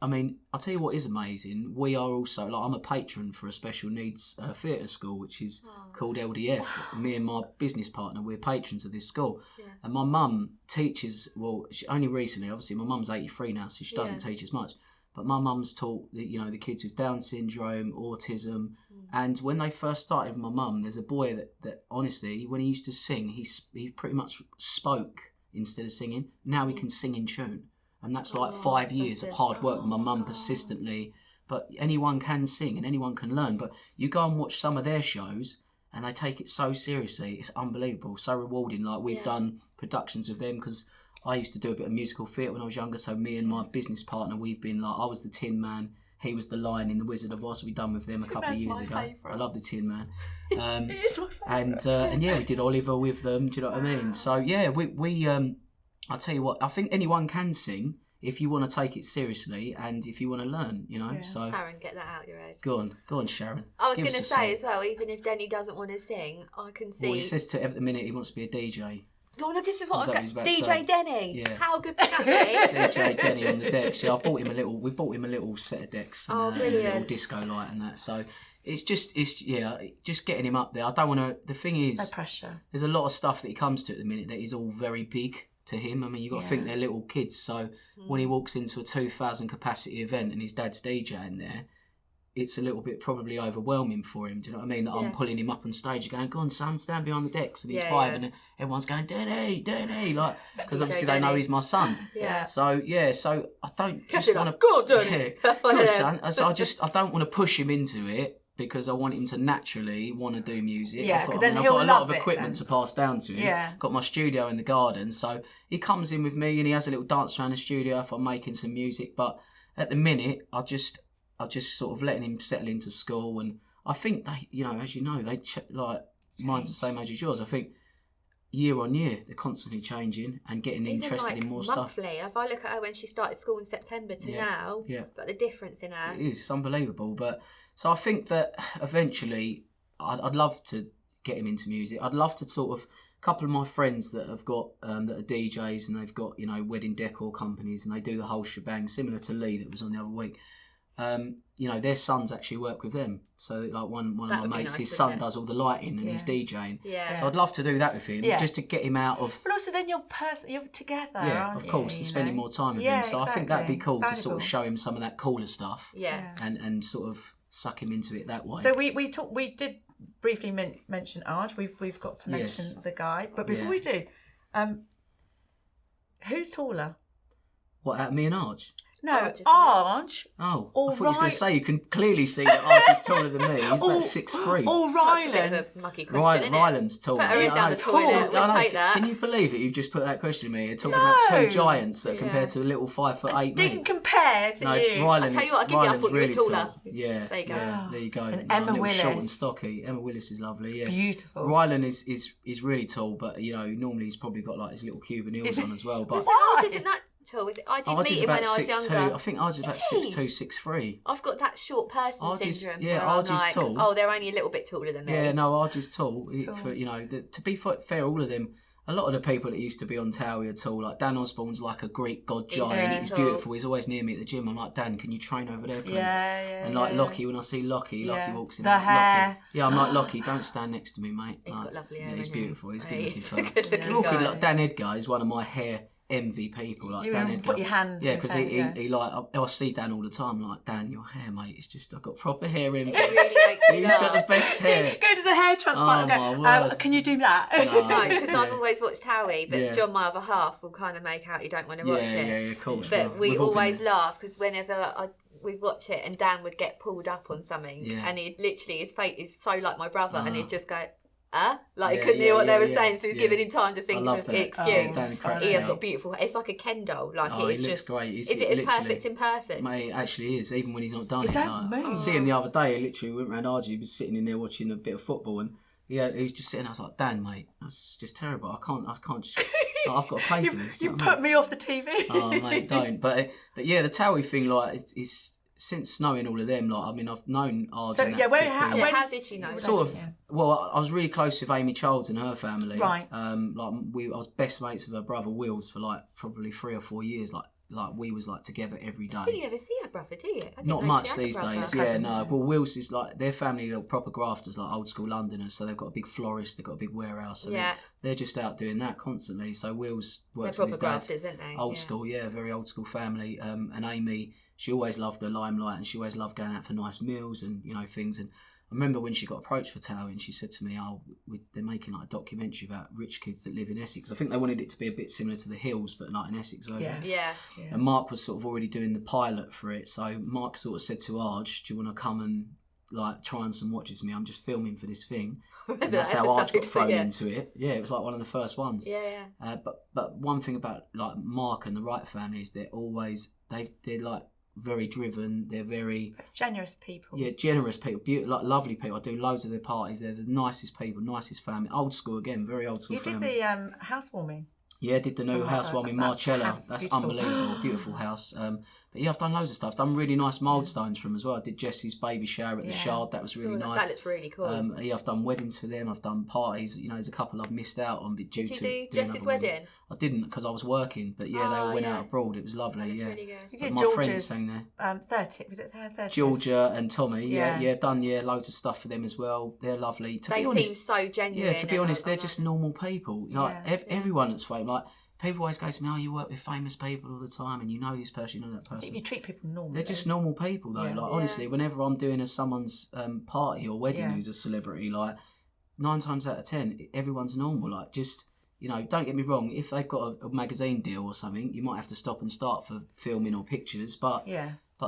I mean, I'll tell you what is amazing. We are also, I'm a patron for a special needs theatre school, which is called LDF. Wow. Me and my business partner, we're patrons of this school. Yeah. And my mum teaches, only recently, obviously my mum's 83 now, so she doesn't teach as much. But my mum's taught, the kids with Down syndrome, autism. And when they first started with my mum, there's a boy that honestly, when he used to sing, he pretty much spoke instead of singing. Now he can sing in tune. And that's like 5 years of hard work with my mum persistently. But anyone can sing and anyone can learn. But you go and watch some of their shows and they take it so seriously. It's unbelievable, so rewarding. Like we've done productions with them because I used to do a bit of musical theatre when I was younger. So me and my business partner, we've been like, I was the Tin Man. He was the Lion in The Wizard of Oz. We've done with them a couple of years ago. Favourite. I love the Tin Man. It is my favourite. And we did Oliver with them. Do you know what I mean? So yeah, we I'll tell you what, I think anyone can sing if you want to take it seriously and if you want to learn, So Sharon, get that out your head. Go on, Sharon. I was going to say as well, even if Denny doesn't want to sing, I can see. Well, he says at the minute he wants to be a DJ. Oh, no, this is what I was going to say. DJ Denny. Yeah. How good would that be? DJ Denny on the decks. Yeah, we've bought him a little set of decks and, brilliant. And a little disco light and that. So it's just getting him up there. I don't want to. The thing is, no pressure. There's a lot of stuff that he comes to at the minute that is all very big to him. I mean, you've got to think they're little kids. So when he walks into a 2,000 capacity event and his dad's DJing there, it's a little bit probably overwhelming for him. Do you know what I mean? That I'm pulling him up on stage going, go on, son, stand behind the decks. And he's 5 and everyone's going, Denny, like, because obviously they know he's my son. Yeah. So I don't just want to... Go on, Denny. Go on, son. So I don't want to push him into it because I want him to naturally want to do music. Yeah, because then I've he'll got a lot of love it equipment to pass down to him. Yeah. Got my studio in the garden. So he comes in with me and he has a little dance around the studio if I'm making some music. But at the minute, I just sort of letting him settle into school, and I think they, as you know, they mine's the same age as yours. I think year on year they're constantly changing and getting even interested in more stuff. Monthly, if I look at her when she started school in September to now, like the difference in her, it is, it's unbelievable. But so I think that eventually I'd love to get him into music. I'd love to sort of. Couple of my friends that have got that are DJs and they've got wedding decor companies and they do the whole shebang, similar to Lee that was on the other week. Their sons actually work with them. So like one of my mates, nice, his son does all the lighting and he's DJing. Yeah. So I'd love to do that with him, just to get him out of. But also then you're together. Yeah, aren't of course, you, to spending more time with him. So I think that'd be cool it's to sort of show him some of that cooler stuff. Yeah. And sort of suck him into it that way. So we did briefly mention Arj. We've got to mention the guy, but before we do, who's taller? What, at me and Arj? No, Arj. Oh, I thought you was going to say, you can clearly see that Arj is taller than me. He's about 6'3". Or That's a bit of a mucky question, isn't it? Ryland's taller. Put her in down the toilet, we'll take that. Can you believe it? You've just put that question to me. You're talking about two giants that compare to a little 5'8" me. Didn't compare to you. Ryland's, I'll tell you what, I'll give you, I thought you were taller. Tall. Yeah. There you go. Yeah, there you go. And Emma Willis. Short and stocky. Emma Willis is lovely, yeah. Beautiful. Ryland is really tall, but, normally he's probably got, like, his little Cuban heels on as well. But Arj isn't that tall, is it? I did meet him when I was younger. I think Arj is about 6'2", 6'3". I've got that short person syndrome. Yeah, Arj is tall. Oh, they're only a little bit taller than me. Yeah, no, Arj is tall. To be fair, all of them, a lot of the people that used to be on Towie are tall. Like Dan Osborne's like a Greek god giant. He's beautiful. He's always near me at the gym. I'm like, Dan, can you train over there, please? Yeah. And like Lockie, when I see Lockie walks in. The hair. Lockie. Yeah, I'm like, Lockie, don't stand next to me, mate. He's got lovely hair. Yeah, he's beautiful. He's good looking. He's a good looking guy. Like Dan Edgar is one of my hair envy people, like Dan Edgar. Put your hands. Yeah, because he like I see Dan all the time. I'm like, Dan, your hair, mate, it's just I've got proper hair in. It really makes me He's got the best hair. Go to the hair transplant and go, can you do that? No, because I've always watched Towie, but John, my other half, will kind of make out you don't want to watch it. Yeah, of course. But we always laugh because whenever we'd watch it and Dan would get pulled up on something and he'd literally, his face is so like my brother and he'd just go, he couldn't hear what they were saying, so he's giving him time to think of an excuse. He has got beautiful hair. It's like a Ken doll. Like it's he just great. Is it as perfect in person? Mate, it actually is, even when he's not done it. Don't move. I see him the other day, literally went round Argy, he was sitting in there watching a bit of football and he was just sitting. I was like, Dan, mate, that's just terrible. I can't just. I've got to pay for this. You put me off the TV. Oh, mate, don't. But yeah, the Towie thing, like, is since knowing all of them, like, I mean, I've known Arj. So how did you know? Sort of. Well, I was really close with Amy Childs and her family. Right. I was best mates with her brother Wills for like probably 3 or 4 years. Like we was like together every day. You didn't ever see her brother, do you? Not much these days. Yeah, no. Well, Wills is like their family are proper grafters, like old school Londoners. So they've got a big florist, they've got a big warehouse. So they're just out doing that constantly. So Wills works with his dad. Grafters, aren't they? Old school, very old school family. And Amy, she always loved the limelight, and she always loved going out for nice meals and things. And I remember when she got approached for Towie, and she said to me, they're making like a documentary about rich kids that live in Essex. I think they wanted it to be a bit similar to The Hills, but like an Essex version. Yeah. And Mark was sort of already doing the pilot for it. So Mark sort of said to Arj, do you want to come and like try on some watches with me? I'm just filming for this thing. And that's how Arj got thrown into it. Yeah, it was like one of the first ones. Yeah. But one thing about like Mark and the Wright family is they're like very driven. They're very generous people. Yeah, generous people, like lovely people. I do loads of their parties. They're the nicest people, nicest family. Old school again, very old school. You did the housewarming. Yeah, did the new housewarming Marcella. That's beautiful. Unbelievable, beautiful house. But yeah, I've done loads of stuff. I've done really nice milestones for them as well. I did Jessie's baby shower at the Shard. That was really nice. That looks really cool. I've done weddings for them. I've done parties. There's a couple I've missed out on. Did you do Jessie's wedding? I didn't because I was working. But yeah, they all went out abroad. It was lovely. That was really good. You did my friends sang there. 30. Was it their 30? Georgia and Tommy. Yeah, done loads of stuff for them as well. They're lovely. They seem so genuine. Yeah, to be honest, they're just normal people. Like everyone that's famous. Like people always go to me, you work with famous people all the time and you know this person, you know that person. You treat people normally. They're just normal people though. Honestly, whenever I'm doing someone's party or wedding who's a celebrity, like 9 times out of 10, everyone's normal. Like just, don't get me wrong, if they've got a magazine deal or something, you might have to stop and start for filming or pictures, but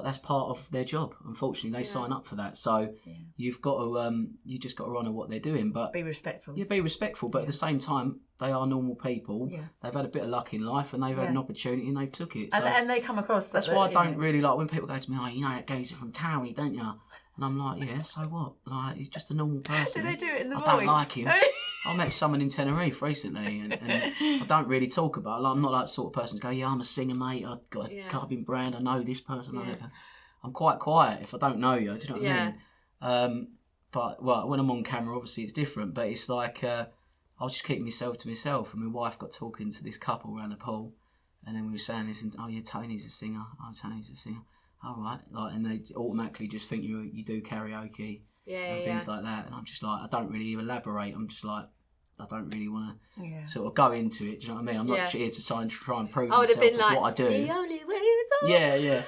that's part of their job. Unfortunately, they sign up for that. So you've got to, you just got to honour what they're doing. But be respectful. Yeah, be respectful. But at the same time, they are normal people. Yeah. They've had a bit of luck in life and they've had an opportunity and they've took it. So and they come across. That's why I don't really like when people go to me, that geezer from Towie, don't you? And I'm like, yeah, so what? Like, he's just a normal person. Do they do it in the voice? I don't like him. I met someone in Tenerife recently and I don't really talk about it. Like, I'm not that sort of person to go, I'm a singer, mate. I've got a carbon brand. I know this person. I'm quite quiet if I don't know you. Do you know what I mean? But when I'm on camera, obviously it's different. But it's like I'll just keep myself to myself. And my wife got talking to this couple around the pool, and then we were saying this, and Tony's a singer. Tony's a singer. All right, and they automatically just think you do karaoke and things like that. And I'm just like, I don't really elaborate. I'm just like, I don't really want to sort of go into it. Do you know what I mean? I'm not here to try and prove myself with what I do. The only way is on. Yeah.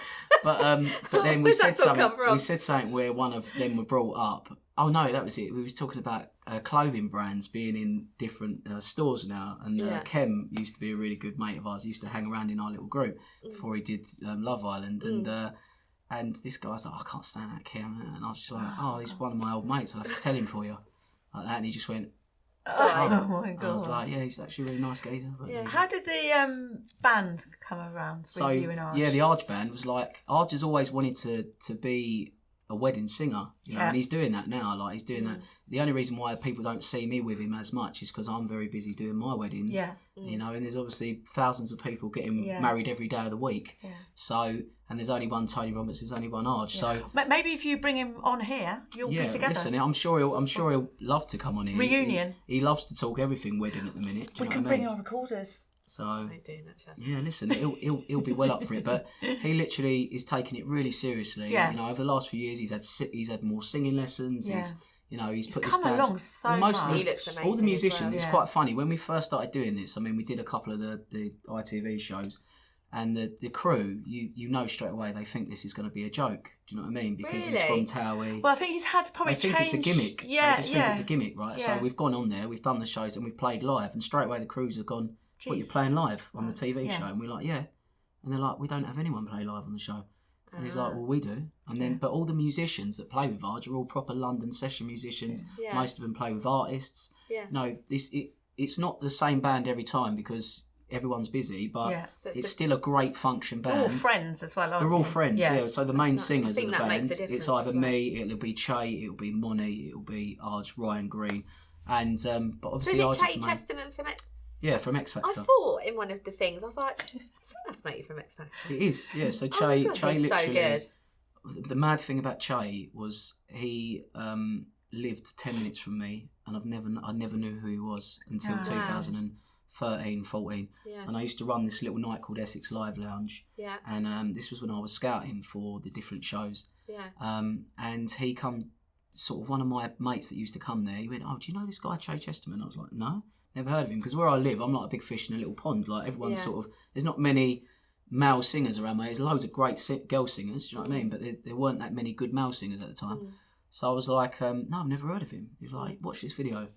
But then we said something. We said something where one of them were brought up. Oh no, that was it. We was talking about clothing brands being in different stores now, and Kem used to be a really good mate of ours. He used to hang around in our little group before he did Love Island, and this guy's like, I can't stand that Kem, and I was just like, oh, he's one of my old mates. I'll have to tell him for you, like that, and he just went. Oh my god! I was like, yeah, he's actually a really nice geezer. But, How did the band come around with you and Arj? Yeah, the Arj band was like, Arj has always wanted to be a wedding singer, and he's doing that now. Like, he's doing that. The only reason why people don't see me with him as much is because I'm very busy doing my weddings. And there's obviously thousands of people getting married every day of the week. So, and there's only one Tony Roberts, there's only one Arj. So maybe if you bring him on here, you'll be together. Listen, I'm sure he'll love to come on here. Reunion. He loves to talk everything wedding at the minute. We can bring our recorders. So listen, he'll be well up for it. But he literally is taking it really seriously. Over the last few years, he's had more singing lessons. He's put come this along so much. He looks amazing. All the musicians. It's quite funny when we first started doing this. I mean, we did a couple of the ITV shows, and the crew, you know straight away they think this is going to be a joke. Do you know what I mean? Because he's from Towie. Well, I think he's had to probably change. They think it's a gimmick. They just think it's a gimmick, right? So we've gone on there, we've done the shows, and we've played live, and straight away the crews have gone. What, you're playing live on the TV show? And we're like, yeah. And they're like, we don't have anyone play live on the show. And he's like, well, we do. And then, but all the musicians that play with Arj are all proper London session musicians. Most of them play with artists. No, it's not the same band every time because everyone's busy, but so it's still a great function band. We're all friends as well, aren't we? We're all friends, So the main singers of the band, it's either me, it'll be Che, it'll be Moni, it'll be Arj, Ryan Green. And, but obviously Arj is Che Chesterman from from X Factor. I thought in one of the things, I was like, that's mate from X Factor. It is, yeah. So Che literally. So good. The mad thing about Che was he lived 10 minutes from me, and I never knew who he was until 2013, 14. And I used to run this little night called Essex Live Lounge. And this was when I was scouting for the different shows. And he come, sort of one of my mates that used to come there, he went, oh, do you know this guy Che Chesterman? I was like, no. Never heard of him, because where I live, I'm like a big fish in a little pond. Like everyone's sort of, there's not many male singers around me. There's loads of great girl singers, do you know what I mean? But there weren't that many good male singers at the time. So I was like, no, I've never heard of him. He was like, watch this video.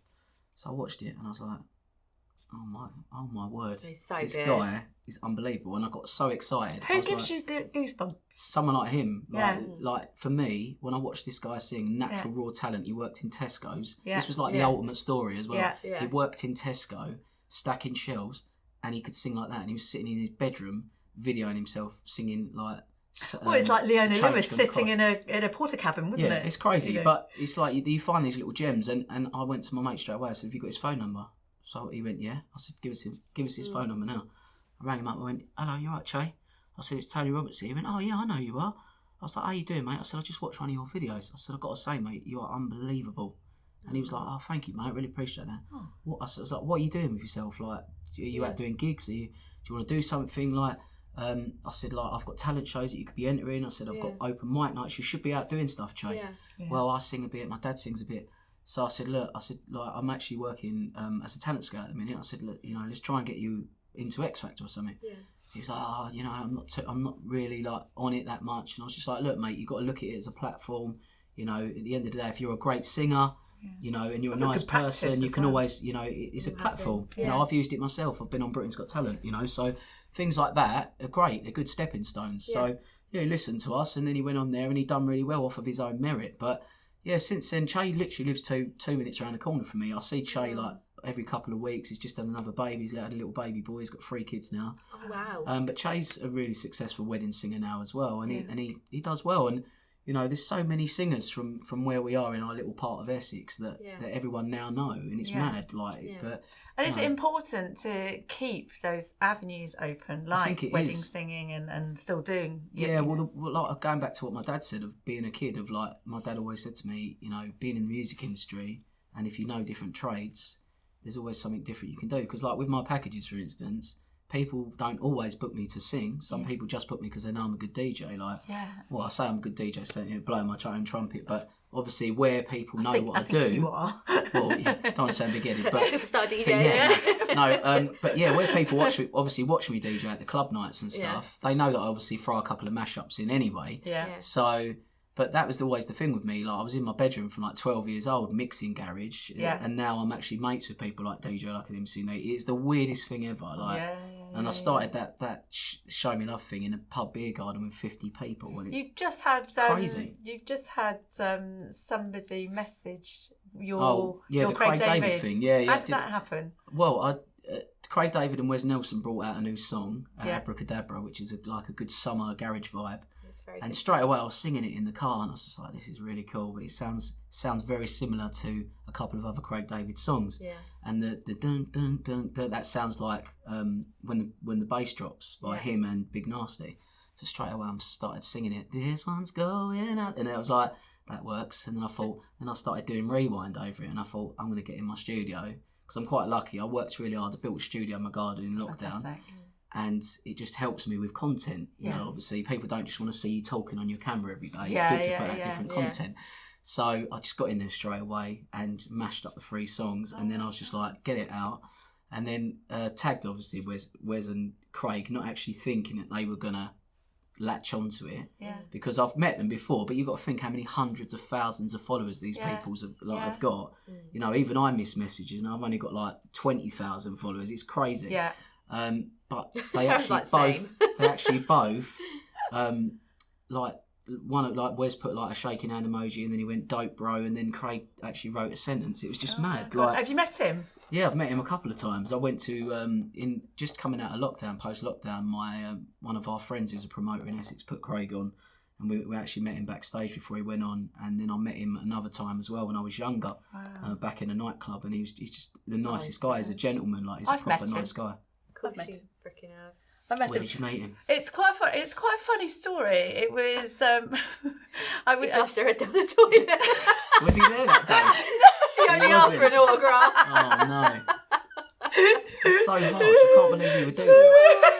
So I watched it and I was like, oh my word, this guy is unbelievable. And I got so excited. Who gives you goosebumps? Someone like him. Like for me, when I watched this guy sing natural raw talent, he worked in Tesco's. This was like the ultimate story as well. He worked in Tesco stacking shelves, and he could sing like that, and he was sitting in his bedroom videoing himself singing like it's like Leona Lewis sitting in a porter cabin, wasn't it? It's crazy, but it's like you find these little gems. And I went to my mate straight away. I said, have you got his phone number? So he went, yeah. I said, give us his phone number now. I rang him up. I went, hello, you right, Che? I said, it's Tony Roberts here. He went, oh yeah, I know you are. I was like, how you doing, mate? I said, I just watched one of your videos. I said, I've got to say, mate, you are unbelievable. And he was like, oh, thank you, mate. I really appreciate that. I was like, what are you doing with yourself? Like, are you out doing gigs? Do you want to do something like? I said, like, I've got talent shows that you could be entering. I said, I've got open mic nights. You should be out doing stuff, Che. Well, I sing a bit. My dad sings a bit. So I said, look, like, I'm actually working as a talent scout at the minute. I said, look, let's try and get you into X Factor or something. He was like, oh, I'm not really like on it that much. And I was just like, look, mate, you've got to look at it as a platform. At the end of the day, if you're a great singer, and you're a nice person, you can always, it's a platform. I've used it myself. I've been on Britain's Got Talent, so things like that are great. They're good stepping stones. So he listened to us, and then he went on there and he done really well off of his own merit. But yeah, since then, Che literally lives 2 minutes around the corner from me. I see Che like every couple of weeks. He's just had another baby. He's had a little baby boy. He's got 3 kids now. Oh wow! But Che's a really successful wedding singer now as well, and he does well. And there's so many singers from where we are in our little part of Essex that everyone now know, and it's mad. But and it's important to keep those avenues open, like wedding singing and still doing. Like going back to what my dad said of being a kid, of like my dad always said to me, being in the music industry, and if you know different trades, there's always something different you can do. Because like with my packages, for instance, people don't always book me to sing. Some people just book me because they know I'm a good DJ. I say I'm a good DJ, so blowing my own trumpet, but obviously where people know what I do. You are. Well, yeah, don't want to sound big-headed, but superstar DJ. But where people watch me DJ at the club nights and stuff, they know that I obviously throw a couple of mashups in anyway. Yeah. So, but that was always the thing with me. Like I was in my bedroom from like 12 years old mixing garage, and now I'm actually mates with people like DJ, like an MC Nate. It's the weirdest thing ever. Like, and I started that show me love thing in a pub beer garden with 50 people. And you've just had crazy. You've just had somebody message your the Craig David thing. Yeah. How did that happen? Well, Craig David and Wes Nelson brought out a new song, Abracadabra, which is like a good summer garage vibe. And straight away I was singing it in the car and I was just like, this is really cool, but it sounds very similar to a couple of other Craig David songs. Yeah. And the dun dun dun dun, that sounds like when the bass drops by him and Big Nasty. So straight away I started singing it. This one's going out, and I was like, that works. And then I started doing rewind over it, and I thought I'm going to get in my studio because I'm quite lucky. I worked really hard. I built a studio in my garden in lockdown. Fantastic. And it just helps me with content. You know, obviously people don't just want to see you talking on your camera every day. It's good to put out different content. So I just got in there straight away and mashed up the 3 songs, and then I was just like, get it out. And then tagged obviously Wes and Craig, not actually thinking that they were gonna latch onto it. Yeah. Because I've met them before, but you've got to think how many hundreds of thousands of followers these people have got. You know, even I miss messages and I've only got like 20,000 followers. It's crazy. Yeah. But they actually both like Wes put like a shaking hand emoji, and then he went dope bro, and then Craig actually wrote a sentence. It was just mad. Like, have you met him? Yeah, I've met him a couple of times. I went to in just coming out of lockdown, post lockdown, my one of our friends who's a promoter in Essex put Craig on, and we actually met him backstage before he went on, and then I met him another time as well when I was younger, back in a nightclub, and he's just the nicest guy. He's a gentleman, like he's a proper nice guy. I've met him. Freaking out. Where did you meet him? It's quite a funny story. It was we flushed her down the toilet. Was he there that day? She only asked for an autograph. Oh no. It's so harsh. I can't believe you would do that.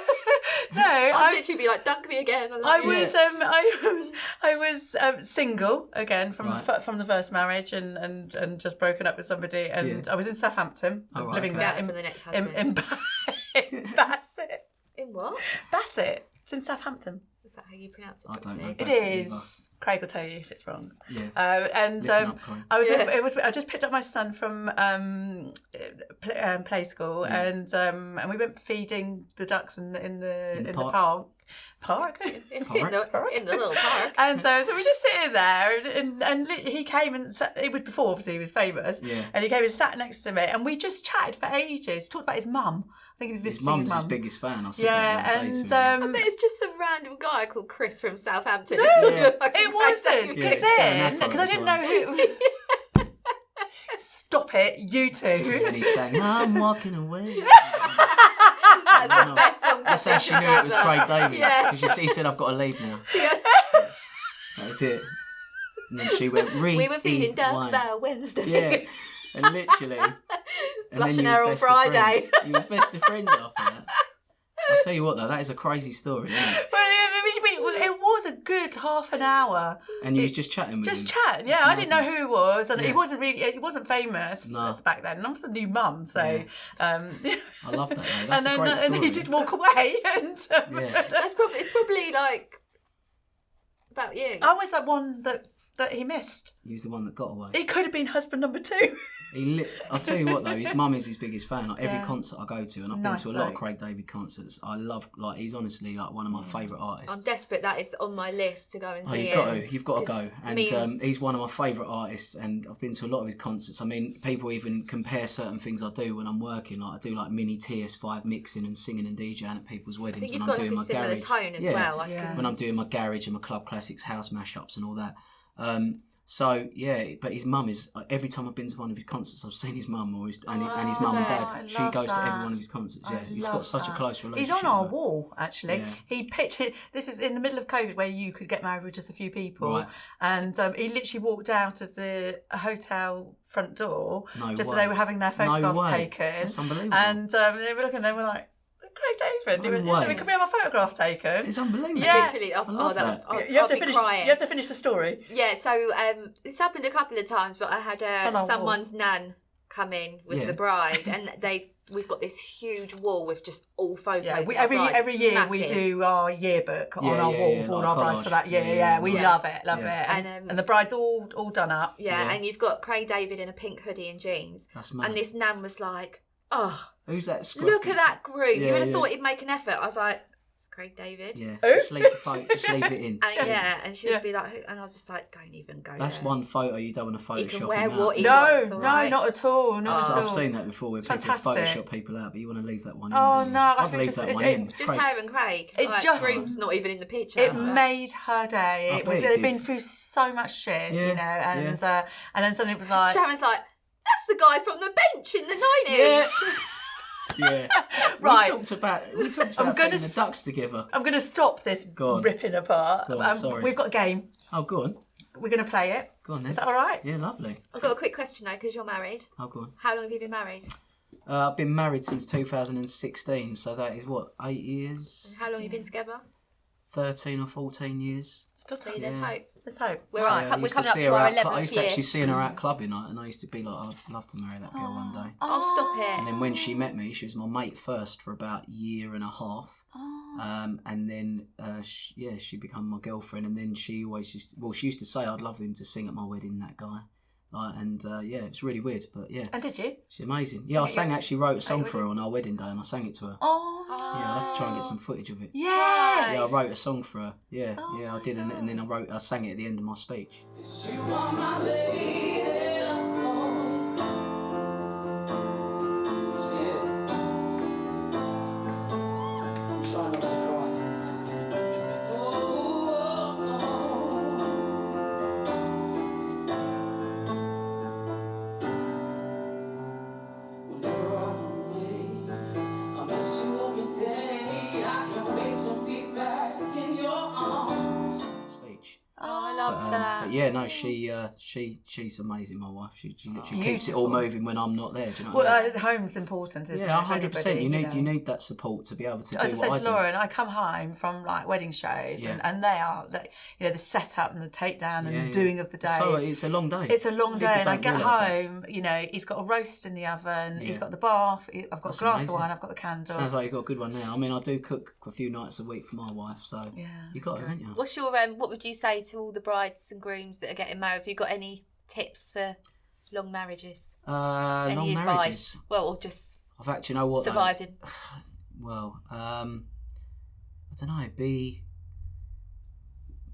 No, I'd literally be like, dunk me again. I was single again from the first marriage and just broken up with somebody, and I was in Southampton. I was living there for the next husband. In Bassett. In what? Bassett. It's in Southampton. Is that how you pronounce it? I don't know. It is. Either. Craig will tell you if it's wrong. Yes. I just picked up my son from play school, and we went feeding the ducks in the park. In the little park. And so we're just sitting there, and he came and it was before obviously he was famous, and he came and sat next to me, and we just chatted for ages. Talked about his mum. I think he was visiting his mum's his biggest fan. I bet it's just some random guy called Chris from Southampton. No, it wasn't, because I didn't know who. Stop it, you two. And he sang, I'm walking away. That's the best song. That's how she knew it was Craig David. Because he said, I've got to leave now. That was it. And then she went, we were feeling Dance Bar Wednesday. Yeah. And literally. Flushing her on Friday. You was best of friends after that. I'll tell you what though, that is a crazy story, isn't it? It was a good half an hour. And you was just chatting with him? Just chatting, yeah. I didn't know who he was, and he wasn't famous back then. And I was a new mum, so... I love that, though. That's a great story. And he did walk away. And it's probably like about you. I was that one that he missed. He was the one that got away. He could have been husband number 2. I'll tell you what though, his mum is his biggest fan. Like every concert I go to, and I've been to a lot of Craig David concerts. I love, like, he's honestly like one of my favourite artists. I'm desperate that it's on my list to go and see You've got to go. And he's one of my favourite artists, and I've been to a lot of his concerts. I mean, people even compare certain things I do when I'm working. Like I do like mini TS5 mixing and singing and DJing at people's weddings. I think you've got like a similar tone as well. When I'm doing my garage and my club classics house mashups and all that. So but his mum is, every time I've been to one of his concerts, I've seen his mum and his mum and dad. She goes to every one of his concerts. Yeah, he's got such a close relationship. He's on our wall actually. Yeah. He pictured, this is in the middle of COVID where you could get married with just a few people, and he literally walked out of the hotel front door as they were having their photographs taken. That's unbelievable. And they were looking, they were like, Craig David. Can we have a photograph taken? It's unbelievable. Yeah. Literally, you have to finish the story. Yeah, so this happened a couple of times, but I had someone's nan come in with the bride, and we've got this huge wall with just all photos. Yeah, every year massive. We do our yearbook on our wall with all our brides for that year. Yeah, we love it. And the bride's all done up. Yeah, and you've got Craig David in a pink hoodie and jeans. That's mad. And this nan was like, oh, who's that? Scruffy? Look at that groom. You would have thought he'd make an effort. I was like, it's Craig David. Yeah, just leave it in. And she would be like, who? And I was just like, don't even go That's there. one photo you don't want to Photoshop. He can wear what he wants. No, not at all. I've seen that before where people Photoshop people out, but you want to leave that one in. Oh no, I'd leave that one in. Just her and Craig. Groom's not even in the picture. It made her day. They'd been through so much shit, and then suddenly it was like Sharon's like, that's the guy from the bench in the 90s. Yeah. Yeah, right. We talked about putting the ducks together. I'm going to stop this ripping apart. Sorry. We've got a game. Oh, go on. We're going to play it. Go on then. Is that all right? Yeah, lovely. I've got a quick question though, because you're married. Oh, go on. How long have you been married? I've been married since 2016, so that is 8 years. And how long have you been together? 13 or 14 years. Still see, there's hope. Let's hope. We're coming up to our 11th year. I used to actually see her out clubbing, and I used to be like, I'd love to marry that girl one day. Oh, stop it. And then when she met me, she was my mate first for about a year and a half. And then, she became my girlfriend. And then she always she used to say, I'd love him to sing at my wedding, that guy. It's really weird, but yeah. And did you? She's amazing. Yeah, I actually wrote a song for her on our wedding day, and I sang it to her. Oh. Yeah, I'll have to try and get some footage of it. Yes. Yeah, I wrote a song for her. Yeah, I did, and then I sang it at the end of my speech. You are my lady. Yeah, no, she's amazing. My wife, she literally keeps it all moving when I'm not there. Do you know? Well, home's important, isn't it? Yeah, 100%. You need that support to be able to do what I do. I just said to Lauren, I come home from like wedding shows, and they are the setup and the takedown and the doing of the day. So it's a long day. It's a long day, and I get home. He's got a roast in the oven. He's got the bath. I've got a glass of wine. I've got the candle. Sounds like you've got a good one now. I mean, I do cook a few nights a week for my wife, so you got it, haven't you? What's your what would you say to all the brides and grooms that are getting married? Have you got any tips for long marriages? Any advice? Marriages? Well, or just surviving. I don't know.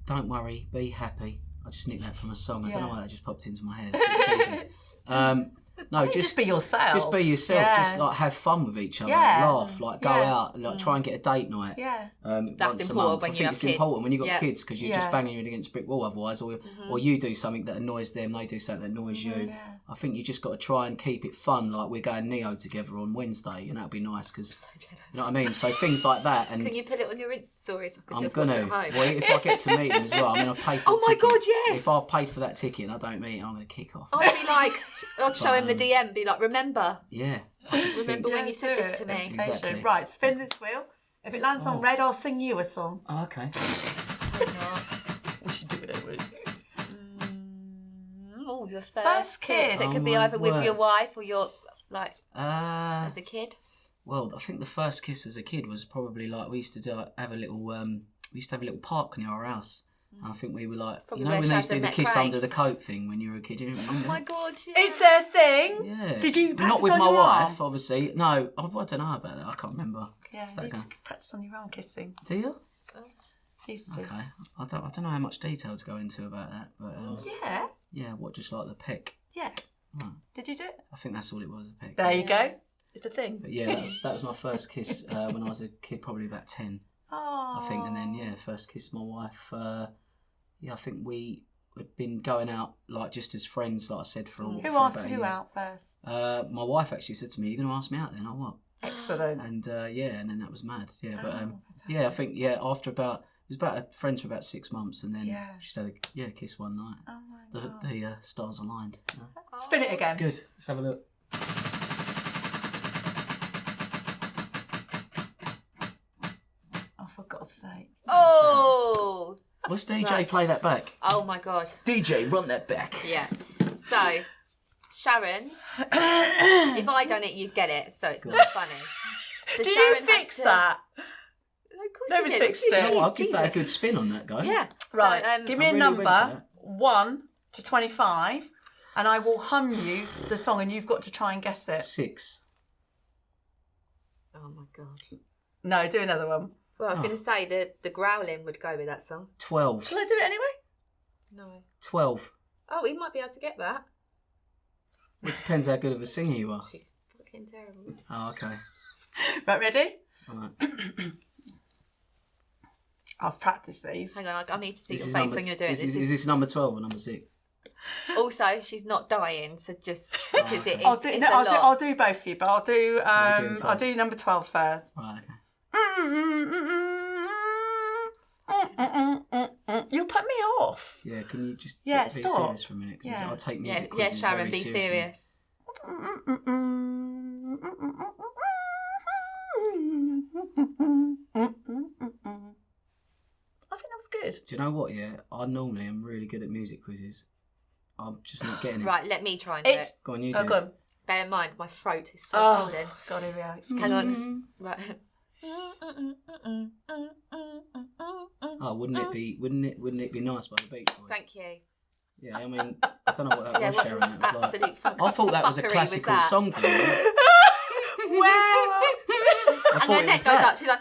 Don't worry, be happy. I just nicked that from a song. I don't know why that just popped into my head. It's a bit cheesy. No, just be yourself. Just be yourself. Yeah. Just like have fun with each other. Laugh. Like go out. Like try and get a date night. Yeah. That's important when you have kids. It's important when you've got kids because you're just banging your head against a brick wall otherwise, or you do something that annoys them, they do something that annoys you. Yeah. I think you just got to try and keep it fun. Like we're going Neo together on Wednesday, and that'll be nice because you know what I mean. So things like that. And can you put it on your Insta stories? I'm gonna. Well, if I get to meet him as well, I mean, I pay for. Oh my God, yes. If I've paid for that ticket and I don't meet him, I'm gonna kick off. I'd be like, I'd show him the DM, be like, remember? Yeah. Remember when you said this to me? Exactly. Right, spin this wheel. If it lands on red, I'll sing you a song. Oh, okay. We should do it every week. Your first kiss. It could be either with your wife or your as a kid. Well, I think the first kiss as a kid was probably like we used to have a little park near our house. And I think we were like, probably when they used to do the kiss under the coat thing when you were a kid. You remember? Oh my God, yeah. It's a thing. Yeah. Did you practice not with on my your wife, arm? obviously. No, I don't know about that. I can't remember. Yeah, you used to practice on your arm kissing. Do you? Used to. Okay. I don't know how much detail to go into about that, but yeah, what, just like the peck? Yeah. Right. Did you do it? I think that's all it was, a peck. There you go. It's a thing. But yeah, that was my first kiss when I was a kid, probably about 10. Oh. I think, and then first kiss my wife. I think we had been going out like just as friends, like I said, for Who asked who out first? My wife actually said to me, "You're going to ask me out then, or what?" Excellent. And and then that was mad. Yeah, but I think after about. It was about friends for about 6 months, and then she had a kiss one night. Oh my God. The stars aligned. Spin it again. It's good. Let's have a look. For God's sake. Oh. Let's DJ play that back. Oh my God. DJ, run that back. Yeah. So, Sharon, if I done it, you'd get it. So it's not funny. So Did Sharon you fix that? Of course Nobody's you did. fixed it. I'll give that a good spin on that guy. Yeah. Right. So, Give me a really went for number, that. 1 to 25, and I will hum you the song, and you've got to try and guess it. 6. Oh my God. No, do another one. Well, I was going to say the growling would go with that song. 12. Shall I do it anyway? No. 12. Oh, he might be able to get that. It depends how good of a singer you are. She's fucking terrible. Oh, okay. Right, ready? All right. I've practiced these. Hang on, I need to see This your is face number- when you're doing is, this. Is this number 12 or number 6? Also, she's not dying, so just because it is, I'll do, it's no, a lot. I'll do both of you, but I'll do What are you doing I'll first? do number 12 first. Right, okay. You'll put me off. Yeah, can you just Yeah, be stop. serious for a minute? 'Cause Yeah. I'll take Yeah, music yeah, quizzes Sharon, very be seriously. serious. I think that was good. Do you know what, yeah? I normally am really good at music quizzes. I'm just not getting it. Right, let me try and do It's it. Go on, you oh, do go it. on. Bear in mind, my throat is so Oh, swollen. God, here we are. Hang on. Right. Oh, wouldn't it be nice by the Beach Boys? Thank you. Yeah, I mean, I don't know what that was, what Sharon. That was like, absolute fuck. I thought that was a fuckery classical that? song for you. Well, I And thought her it neck was goes that. up. She's like,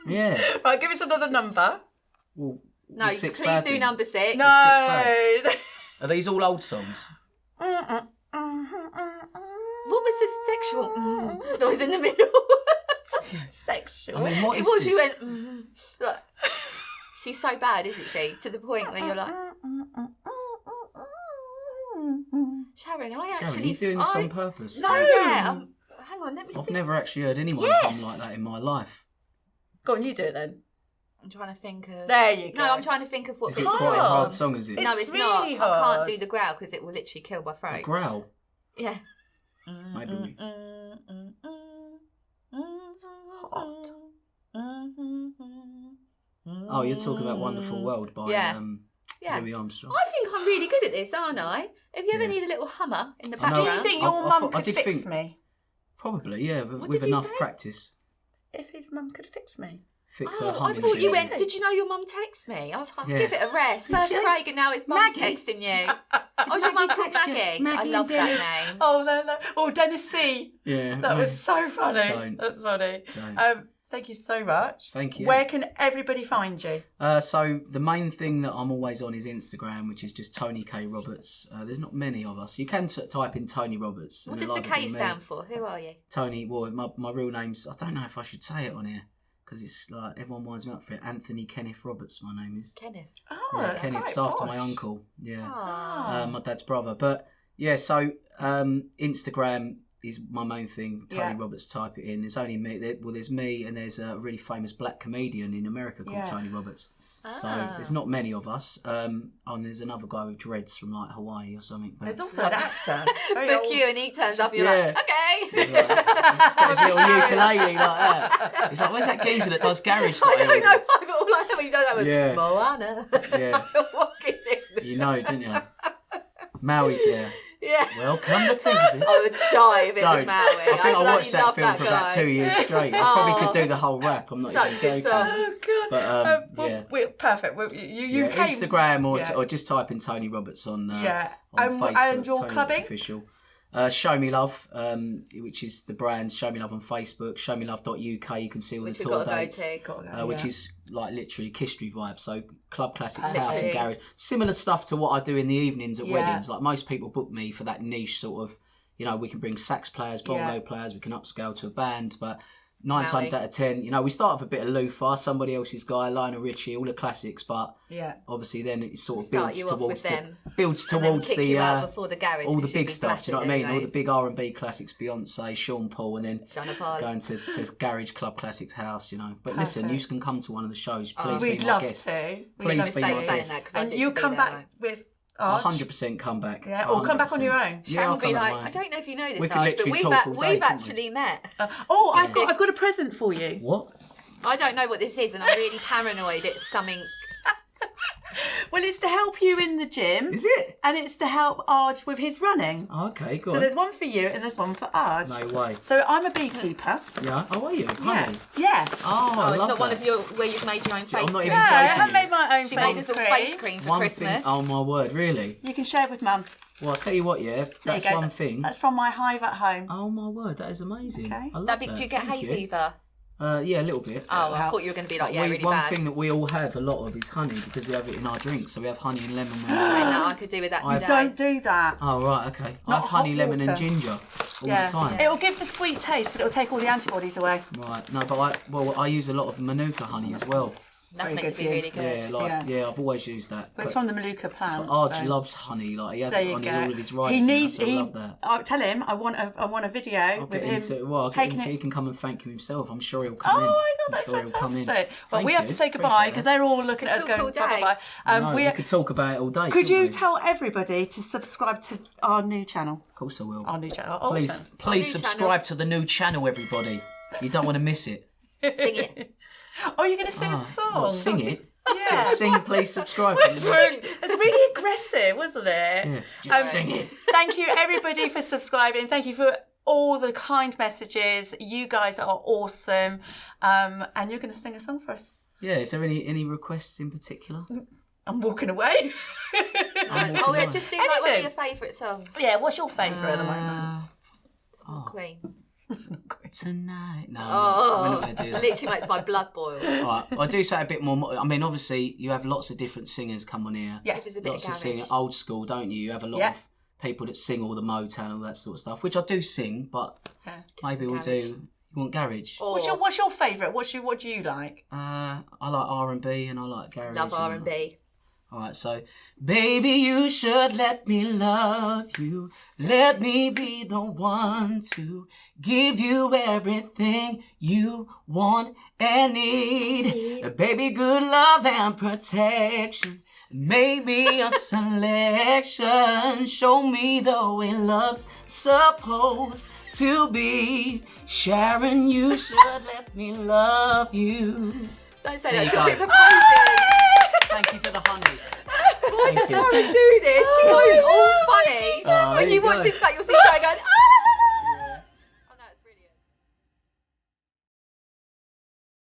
Yeah. right, give us another number. Well, no, the Six please Bad do Thing. number 6. No. Are these all old songs? What was the sexual noise in the middle? Sexual. I mean, what It is was, this? you went, like, she's so bad, isn't she? To the point where you're like, Sharon, I Sharon, actually... are you doing this on purpose? No, yeah. Hang on, let me I've see. never actually heard anyone Yes. come like that in my life. Go on, you do it then. I'm trying to think of... There you go. No, I'm trying to think of what Is it bits quite to a do it hard on. song, is it? No, It's it's not. really I can't hard. do the growl because it will literally kill my A throat. growl? Yeah. Maybe we... Hot. Oh, you're talking about Wonderful World by Yeah. Louis Armstrong. I think I'm really good at this, aren't I? If you ever Yeah. need a little hummer in the I know. Do background. you think your I mum thought- I could did fix think- me? Probably, yeah, What with did you enough say? practice. If his mum could fix me. Fix her Oh, I humming thought you tune. went, did you know your mum texts me? I was like, Yeah. give it a rest. First you? Craig and now it's mum's Maggie. texting you. Oh, your mum called text you? Maggie. I Maggie love and Dennis. that name. Oh, no. Oh, Dennis C. Yeah. That was so funny. Don't. That's funny. Don't. Thank you so much. Thank you. Where can everybody find you? So the main thing that I'm always on is Instagram, which is just Tony K Roberts. There's not many of us. You can type in Tony Roberts. What and does it'll the either K be me. stand for? Who are you? Tony. Well, my real name's. I don't know if I should say it on here because it's like everyone winds me up for it. Anthony Kenneth Roberts. My name is. Kenneth. Oh, Yeah, that's Kenneth's quite after my posh. uncle. Yeah. Oh. My dad's brother. But yeah, so Instagram is my main thing. Tony Yeah. Roberts, type it in. There's only me. There's me and there's a really famous black comedian in America called Yeah. Tony Roberts. So Ah. there's not many of us. And there's another guy with dreads from like Hawaii or something. But There's also an actor. Very Book old. you and he turns up, you're Yeah. like, okay. he's like, he's just got his little ukulele like that. He's like, where's that geezer that does garage I style? don't know why, but all I know he does that was Yeah. Moana. Yeah. Walking in. You know, didn't you? Maui's there. Yeah. Well, come to think of it. I would die if it was Don't. Maui. I think I bloody watched that love film for about guy. 2 years straight. I probably Aw. could do the whole rap. I'm not Such even good joking. songs. Oh, God. But well, yeah. we're perfect. You Yeah, came... Instagram or, Yeah. or just type in Tony Roberts on, Yeah. on Facebook. And your Tony Roberts clubbing? Official. Show Me Love, which is the brand. Show Me Love on Facebook. ShowMeLove.uk. You can see all Which the we've tour got to go dates. to. Gotta go, Which yeah. is like literally history vibes. So club classics, Perfect. house and garage. Similar stuff to what I do in the evenings at Yeah. weddings. Like most people book me for that niche sort of. You know, we can bring sax players, bongo Yeah. players. We can upscale to a band, but 9 Maui. times out of 10, you know, we start with a bit of Lufa, somebody else's guy, Lionel Richie, all the classics. But Yeah. obviously, then it sort of Start builds you off towards with the them. builds And then towards kick the you out before the garage. all the 'cause you'd big be stuff. Do you know what I mean? All battered the big R&B classics, Beyonce, Sean Paul, and then anyways. Shana going to Garage Club Classics House, you know. But Perfect. listen, you can come to one of the shows. Please We'd be my love guests. to. We'd Please love be to. my saying guests. that because I And you literally come be back there. with I'll Arch. 100% come back. Yeah, or come back on your 100%. own. Sharon I'll will be come like, on mine. I don't know if you know this, We can Arch, but literally talk all day, we've can't we? actually met. I've got a present for you. What? I don't know what this is, and I'm really paranoid. It's something. Well, it's to help you in the gym. Is it? And it's to help Arj with his running. Okay, good. So there's one for you and there's one for Arj. No way. So I'm a beekeeper. Yeah. Oh, are you? Honey? Yeah. Oh, I it's love not one that. of your where you've made your own face I'm not cream. even No, I joking. haven't made my own She face made us all cream. face cream for One Christmas. thing, oh my word, really? You can share with Mum. Well, I'll tell you what, yeah, that's There you go. one thing. That's from my hive at home. Oh my word, that is amazing. Okay. I love Do that. you get Thank hay you. fever? Yeah, a little bit. Oh, I thought you were going to be like, yeah, really one bad. thing that we all have a lot of is honey because we have it in our drinks. So we have honey and lemon. When No, I could do with that today. Don't do that. Oh right, okay. I Not have honey, hot lemon, and water. ginger all the time. It'll give the sweet taste, but it'll take all the antibodies away. Right. No, but I use a lot of Monaco honey as well. That's Very meant to good be for really you. good. Yeah, I've always used that. But it's from the Manuka plant. Arj loves honey. Like he has There it you on go. all of his rights. I love that. I'll tell him I want a video I'll with get him into. Well, I'll get taking into. it. He can come and thank you himself. I'm sure he'll come in. Oh my God, I'm that's sure he'll come in. fantastic. Well, Thank we have you. to say goodbye Appreciate because that. they're all looking at us Could going talk all bye bye day. bye. We could talk about it all day. Could you couldn't we? tell everybody to subscribe to our new channel? Of course I will. Our new channel. Our old Please channel. new subscribe to the new channel, everybody. You don't want to miss it. Sing it. Oh, you're going to sing us a song? What, sing it? Yeah. Sing, please subscribe. It's really aggressive, wasn't it? Yeah, just sing it. Thank you, everybody, for subscribing. Thank you for all the kind messages. You guys are awesome. And you're going to sing a song for us. Yeah, is there any requests in particular? I'm walking away. Oh, yeah, just do like one of Anything. your favourite songs. Yeah, what's your favourite at the moment? Queen. Tonight. No, Oh, we're not going to do that. literally makes my blood boil. All right, I do say a bit more. I mean, obviously, you have lots of different singers come on here. Yes. There's a bit Lots of of garage. singing, old school, don't you? You have a lot Yeah. of people that sing all the Motown, all that sort of stuff, which I do sing, but maybe we'll garage. do. You want garage? Or What's your favourite? What do you like? I like R&B and I like garage. love and- R&B. All right, so baby, you should let me love you. Let me be the one to give you everything you want and need. Baby, good love and protection. Maybe a selection. Show me the way love's supposed to be. Sharon, you should let me love you. Don't say There that. you She'll be go. proposing. Thank you for the honey. Why Thank does you. Sharon do this? She goes all funny. Oh, When there you you watch go. this back, you'll see Sharon going, ah!